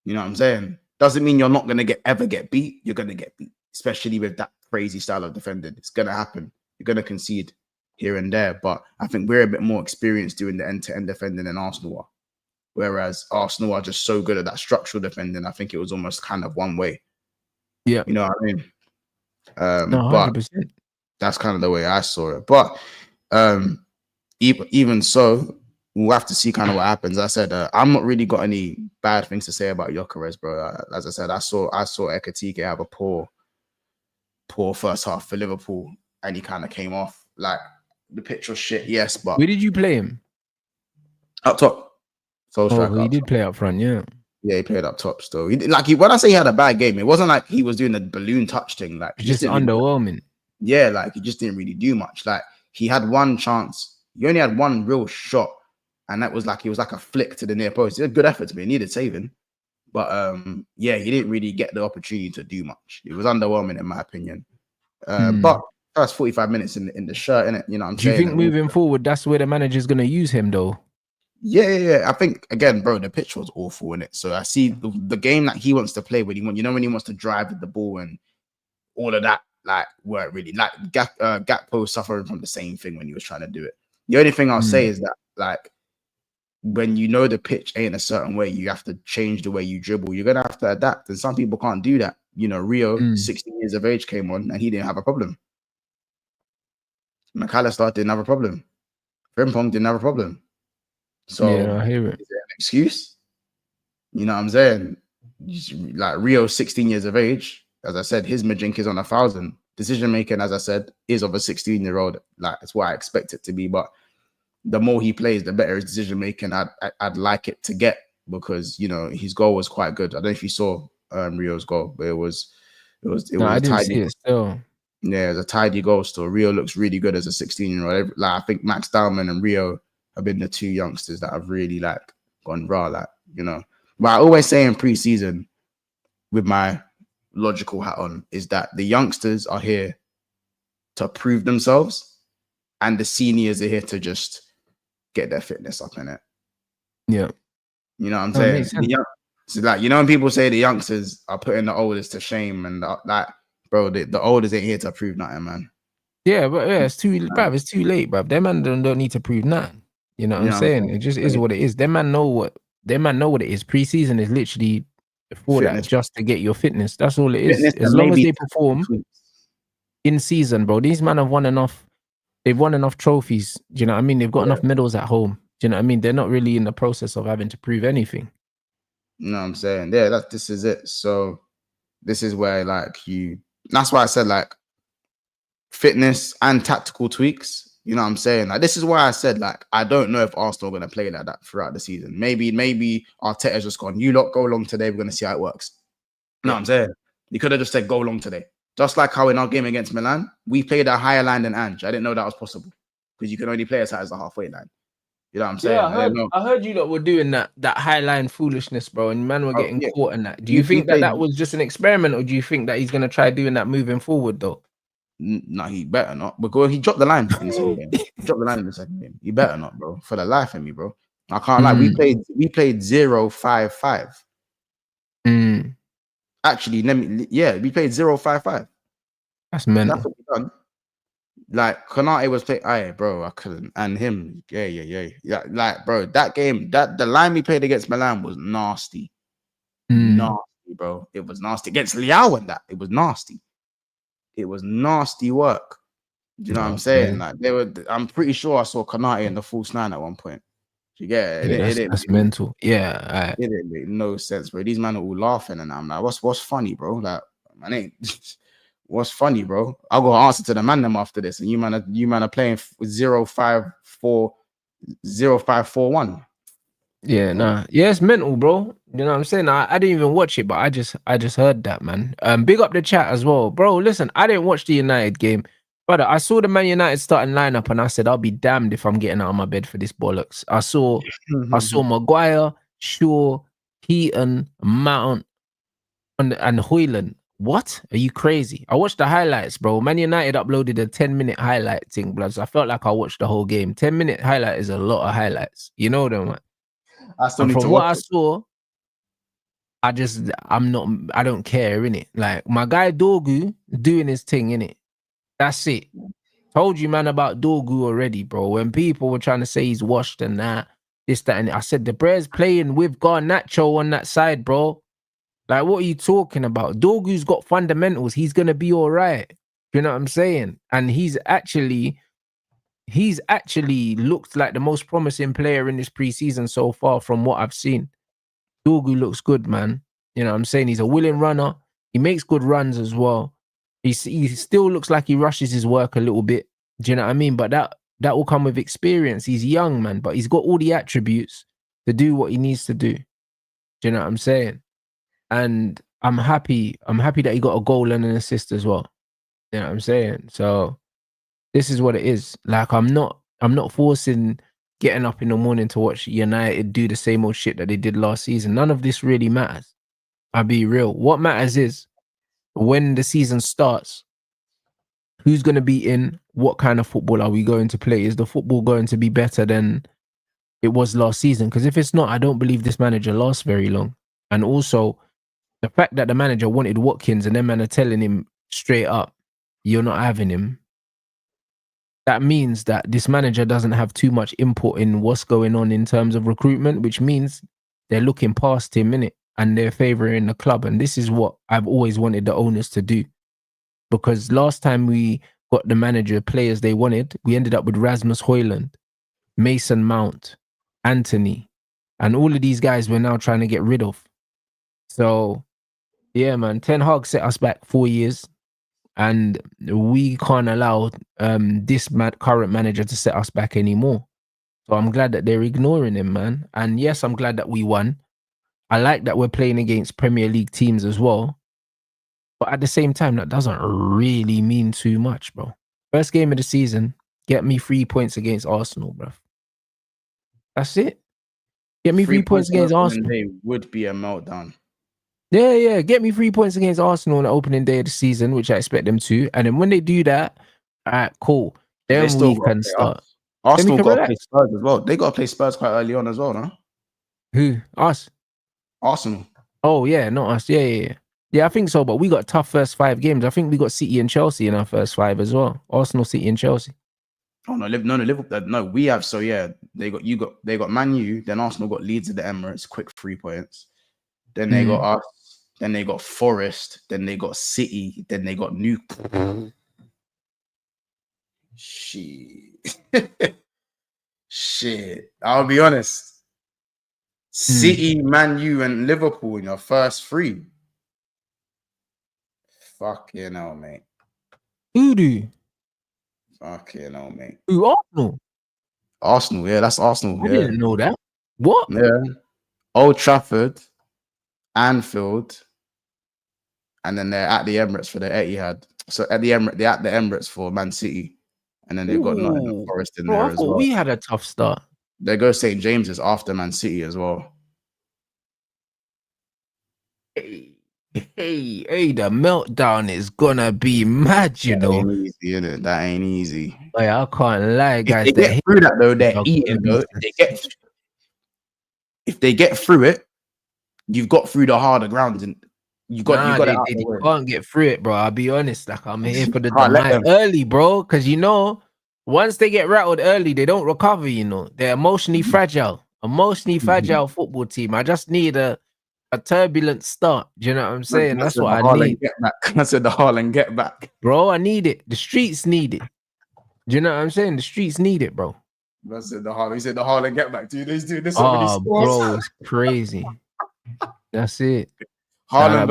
You know what I'm saying? Doesn't mean you're not going to ever get beat. You're going to get beat, especially with that crazy style of defending. It's going to happen. You're going to concede here and there, but I think we're a bit more experienced doing the end-to-end defending than Arsenal are. Whereas Arsenal are just so good at that structural defending, I think it was almost kind of one way. Yeah. You know what I mean? No, 100%. But that's kind of the way I saw it. But even so, we'll have to see kind of what happens. I said, I'm not really got any bad things to say about Gyökeres, bro. As I said, I saw Ekitike have a poor first half for Liverpool, and he kind of came off. Like, the pitch was shit, yes, but where did you play him? Up top. So he did play up front, yeah. Yeah, he played up top still. When I say he had a bad game, it wasn't like he was doing the balloon touch thing. Like, just underwhelming. Yeah, like he just didn't really do much. Like, he had one chance. He only had one real shot, and that was like, it was like a flick to the near post. It was a good effort to me. It needed saving. But yeah, he didn't really get the opportunity to do much. It was underwhelming in my opinion. But first 45 minutes in the shirt, innit? You know what I'm saying? Do you think moving forward, that's where the manager's going to use him, though? Yeah. I think, again, bro, the pitch was awful, innit? So I see the game that he wants to play when he wants to drive with the ball and all of that, like, weren't really. Like, Gakpo suffering from the same thing when he was trying to do it. The only thing I'll say is that, like, when you know the pitch ain't a certain way, you have to change the way you dribble. You're going to have to adapt. And some people can't do that. You know, Rio, 16 years of age, came on and he didn't have a problem. McAllister didn't have a problem. Frimpong didn't have a problem. So, yeah, I hear it. Is there an excuse? You know what I'm saying? Like, Rio, 16 years of age, as I said, his Majink is on 1,000. Decision making, as I said, is of a 16-year-old. Like, that's what I expect it to be. But the more he plays, the better his decision making I'd like it to get, because, you know, his goal was quite good. I don't know if you saw Rio's goal, but it was I didn't see it still. Yeah, it was a tidy goal still. Rio looks really good as a 16-year-old. Like, I think Max Dowman and Rio have been the 2 youngsters that have really, like, gone raw, like, you know. But I always say in pre-season, with my logical hat on, is that the youngsters are here to prove themselves, and the seniors are here to just get their fitness up in it. Yeah, you know what I'm that saying. makes sense. So like, you know, when people say the youngsters are putting the oldest to shame, and that, bro, the oldest ain't here to prove nothing, man. Yeah, but yeah, it's too late, bruv. Them man don't need to prove nothing. You know what I'm saying? It just is what it is. Them man know what it is. Preseason is literally for Fitness. that, just to get your fitness. That's all it is. Fitness, as long as they perform in season, bro. These men have won enough. They've won enough trophies. Do you know what I mean? They've got enough medals at home. Do you know what I mean? They're not really in the process of having to prove anything. You know what I'm saying? Yeah, this is it. So this is where that's why I said like fitness and tactical tweaks. You know what I'm saying? Like, this is why I said, like, I don't know if Arsenal are going to play like that throughout the season. Maybe Arteta's just gone, you lot go long today, we're going to see how it works. You know what I'm saying? You could have just said go long today. Just like how in our game against Milan, we played a higher line than Ange. I didn't know that was possible because you can only play as high as the halfway line. You know what I'm saying? Yeah, I heard you lot were doing that high line foolishness, bro, and man were getting caught in that. Do you think that was just an experiment, or do you think that he's going to try doing that moving forward, though? No, he better not, because he dropped the line in the second game. He dropped the line in the second game. He better not, bro. For the life of me, bro. I can't lie. We played 0-5-5. Actually, we played 0-5-5. That's mental. That's what we done. Like, Konate was playing, bro, I couldn't. And him, yeah. Like, bro, that game, the line we played against Milan was nasty. Nasty, bro. It was nasty. Against Liao and that, it was nasty. It was nasty work. Do you know what I'm saying? Like, I'm pretty sure I saw Konate in the false nine at one point. You get it? That's mental. Yeah. It didn't make no sense, bro. These men are all laughing, and I'm like, what's funny, bro? Like, my name. What's funny, bro? I'll go answer to the man them after this, and you man are playing 0-5-4-1. Yeah, nah. Yeah, it's mental, bro. You know what I'm saying? I didn't even watch it, but I just heard that, man. Big up the chat as well. Bro, listen, I didn't watch the United game. Brother, I saw the Man United starting lineup, and I said, I'll be damned if I'm getting out of my bed for this bollocks. I saw Maguire, Shaw, Heaton, Mount, and Højlund. What? Are you crazy? I watched the highlights, bro. Man United uploaded a 10-minute highlight thing, bro. So I felt like I watched the whole game. 10-minute highlight is a lot of highlights. You know them, man. From what I saw, I don't care, innit? Like, my guy Dorgu doing his thing, innit? That's it. Told you, man, about Dorgu already, bro. When people were trying to say he's washed and that, this, that, and I said, the Bears playing with Garnacho on that side, bro. Like, what are you talking about? Dorgu's got fundamentals. He's going to be all right. You know what I'm saying? And he's actually looked like the most promising player in this preseason so far from what I've seen. Dorgu looks good, man. You know what I'm saying? He's a willing runner. He makes good runs as well. He still looks like he rushes his work a little bit. Do you know what I mean? But that will come with experience. He's young, man, but he's got all the attributes to do what he needs to do. Do you know what I'm saying? And I'm happy that he got a goal and an assist as well. You know what I'm saying? So this is what it is. Like, I'm not forcing getting up in the morning to watch United do the same old shit that they did last season. None of this really matters. I'll be real. What matters is when the season starts, who's going to be in, what kind of football are we going to play? Is the football going to be better than it was last season? Because if it's not, I don't believe this manager lasts very long. And also, the fact that the manager wanted Watkins and them man are telling him straight up, you're not having him, that means that this manager doesn't have too much input in what's going on in terms of recruitment, which means they're looking past him, innit? And they're favouring the club. And this is what I've always wanted the owners to do. Because last time we got the manager players they wanted, we ended up with Rasmus Højlund, Mason Mount, Anthony, and all of these guys we're now trying to get rid of. So, yeah, man, Ten Hag set us back 4 years, and we can't allow this current manager to set us back anymore. So I'm glad that they're ignoring him, man. And yes, I'm glad that we won. I like that we're playing against Premier League teams as well. But at the same time, that doesn't really mean too much, bro. First game of the season, get me 3 points against Arsenal, bro. That's it. Get me 3 points on against opening Arsenal. day would be a meltdown. Yeah. Get me 3 points against Arsenal on the opening day of the season, which I expect them to. And then when they do that, all right, cool. Then we can start. Arsenal got to play Spurs as well. They got to play Spurs quite early on as well, no? Who? Us? Arsenal. Oh, yeah, not us. Yeah. Yeah, I think so. But we got tough first 5 games. I think we got City and Chelsea in our first 5 as well. Arsenal, City, and Chelsea. Oh no, Liverpool. No, we have. So yeah, they got Man U. Then Arsenal got Leeds at the Emirates, quick 3 points. Then they got us. Then they got Forest. Then they got City. Then they got Newcastle. Shit. I'll be honest. City, Man U, and Liverpool in your first 3. Fucking hell, mate. FOOTY. Fucking hell, mate. Who? Arsenal. Arsenal, yeah, that's Arsenal. I didn't know that. What? Yeah. Old Trafford, Anfield, and then they're at the Emirates for the Etihad. So they're at the Emirates for Man City, and then they've got Nottingham Forest in there as well. We had a tough start. They go St. James's after Man City as well. Hey, the meltdown is gonna be mad, you know. That ain't easy, innit? That ain't easy. Like, I can't lie, guys. If they get through that though, they're eating though. If they get through it, you've got through the harder grounds, and you can't get through it, bro. I'll be honest. Like, I'm here for the demise early, bro. Because you know, once they get rattled early, they don't recover. You know, they're emotionally fragile. Fragile football team. I just need a turbulent start. Do you know what I'm saying? That's what I need. I said the Haaland get back, bro. I need it. The streets need it. Do you know what I'm saying? The streets need it, bro. I said the Haaland. He said the Haaland get back. Dude, this oh, bro, it's crazy. That's it. Haaland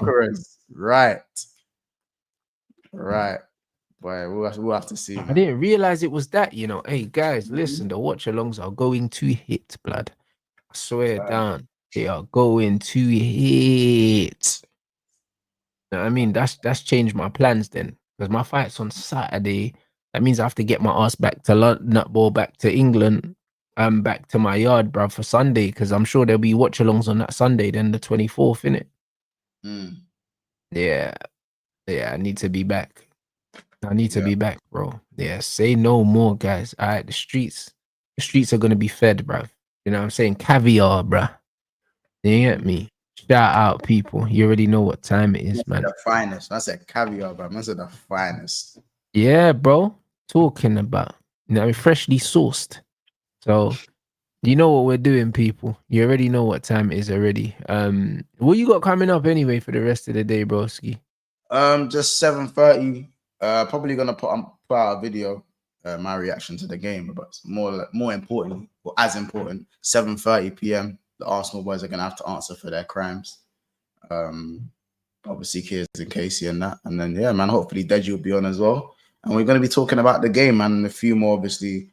versus Right. Boy, we'll have to see. Man. I didn't realize it was that, you know. Hey, guys, listen, the watch-alongs are going to hit, blood. I swear down. They are going to hit. You know what I mean? That's changed my plans then. Because my fight's on Saturday. That means I have to get my ass back to Nutball, back to England, back to my yard, bro, for Sunday. Because I'm sure there'll be watch-alongs on that Sunday, then the 24th, innit? Yeah, I need to be back. I need to be back, bro. Yeah, say no more, guys. All right, the streets are gonna be fed, bro. You know what I'm saying? Caviar, bro. You get me? Shout out, people. You already know what time it is, man. The finest. I said caviar, bro. I said the finest. Yeah, bro. Talking about, you know, freshly sourced. So, you know what we're doing, people. You already know what time it is already. What you got coming up anyway for the rest of the day, broski? Just 7:30. Probably gonna put out a video, my reaction to the game, but more importantly, or as important, 7:30 p.m. The Arsenal boys are gonna have to answer for their crimes. Obviously, Kiers and Casey and that, and then yeah, man. Hopefully, Deji will be on as well, and we're gonna be talking about the game, man, and a few more, obviously,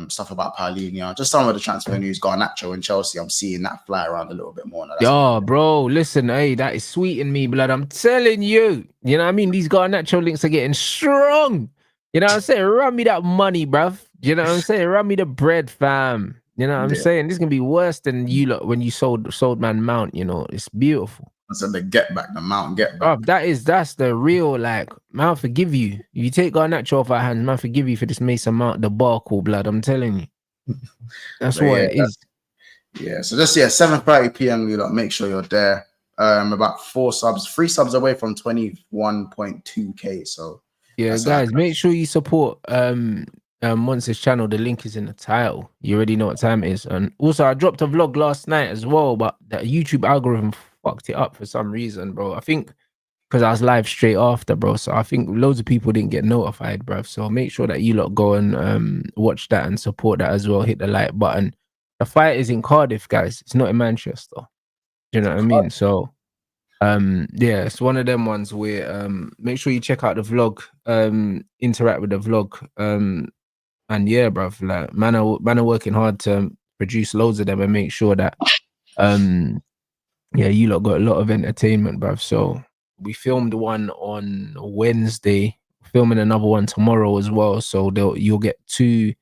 stuff about Paulinho, just some of the transfer news. Garnacho and Chelsea, I'm seeing that fly around a little bit more. Yo, bro, listen, hey, that is sweet in me, blood. I'm telling you, you know what I mean? These Garnacho links are getting strong. You know what I'm saying? Run me that money, bruv. You know what I'm saying? Run me the bread, fam. You know what I'm saying? This is gonna be worse than you lot when you sold man Mount. You know, it's beautiful. I said the get back, the Mount get back. Bruv, that's the real, like, man forgive you. You take Garnacho off our hands, man forgive you for this Mason Mount, the barcode, blood. I'm telling you. That's what it is. Yeah, so just 7:30 p.m. You lot, make sure you're there. About 3 subs away from 21.2k. So yeah, guys, make sure you support MONTS' channel. The link is in the title. You already know what time it is. And also, I dropped a vlog last night as well, but the YouTube algorithm fucked it up for some reason, bro. I think because I was live straight after, bro. So I think loads of people didn't get notified, bro. So make sure that you lot go and watch that and support that as well. Hit the like button. The fight is in Cardiff, guys. It's not in Manchester. Do you know what I mean? So yeah, it's one of them ones where make sure you check out the vlog, interact with the vlog. And yeah, bruv, like man are working hard to produce loads of them and make sure that yeah, you lot got a lot of entertainment, bruv. So we filmed one on Wednesday, filming another one tomorrow as well. So you'll get 2.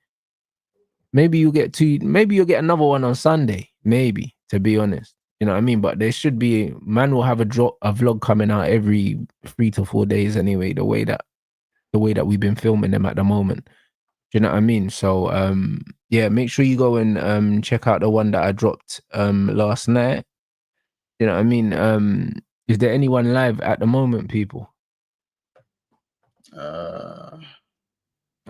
Maybe you'll get 2. Maybe you'll get another one on Sunday. maybe, to be honest. You know what I mean? But there should be, man will have a vlog coming out every 3 to 4 days anyway, the way that we've been filming them at the moment. Do you know what I mean? So yeah, make sure you go and check out the one that I dropped last night. You know what I mean? Is there anyone live at the moment, people? I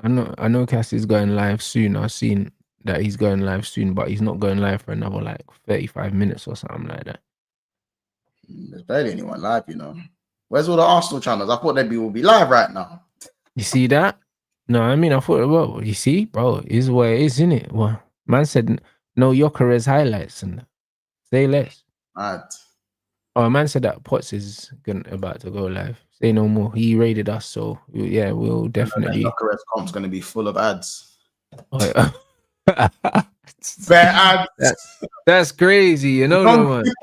know Cass is going live soon. I've seen that he's going live soon, but he's not going live for another like 35 minutes or something like that. There's barely anyone live, you know. Where's all the Arsenal channels? I thought they'd all be live right now. You see that? No, I mean, I thought, well, you see, bro, is where it is, isn't it? Well, man said no Jokeres highlights and say less. Mad. Oh, man said that Potts is about to go live. Say no more. He raided us, so yeah, we'll definitely. Jokeres comp's going to be full of ads. Oh, yeah. Bare ads. That's crazy, you know them ones.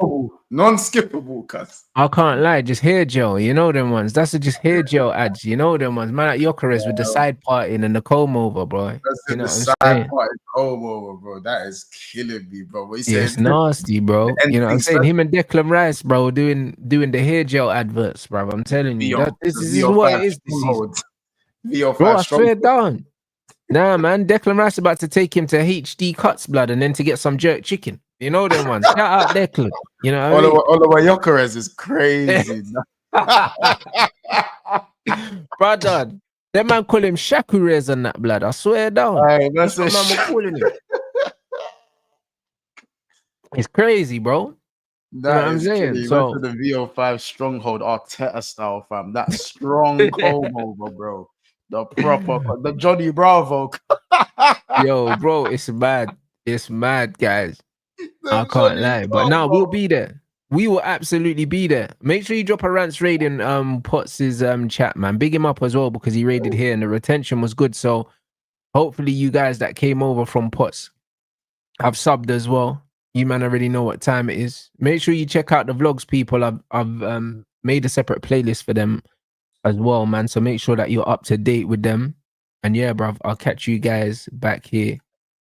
Non-skippable, cuz. I can't lie, just hair gel, you know them ones. That's just hair gel ads, you know them ones. Man, like Jokeres with the side parting and the comb over, bro. That's you know the side parting comb over, bro. That is killing me, bro. What you it's nasty, bro. You know what I'm saying? Him and Declan Rice, bro, doing the hair gel adverts, bro. I'm telling you, this is what it is this season. Bro, I swear down. Nah, man, Declan Rice about to take him to HD Cuts, blood, and then to get some jerk chicken. You know them ones. Shout out Declan. You know what I mean? Oliver Jokeres is crazy. Brother, that man call him Shakurez and that, blood. I swear down. That's what man calling him. It's crazy, bro. That you know what I'm saying. So the VO5 stronghold Arteta style, fam. That strong comb over, bro. The proper, the Johnny Bravo. Yo, bro, it's mad. It's mad, guys. I can't lie. But now we'll be there. We will absolutely be there. Make sure you drop a Rants raid in Potts's chat, man. Big him up as well because he raided here and the retention was good. So hopefully you guys that came over from Potts have subbed as well. You man already know what time it is. Make sure you check out the vlogs, people. I've made a separate playlist for them as well, man. So make sure that you're up to date with them. And yeah, bruv, I'll catch you guys back here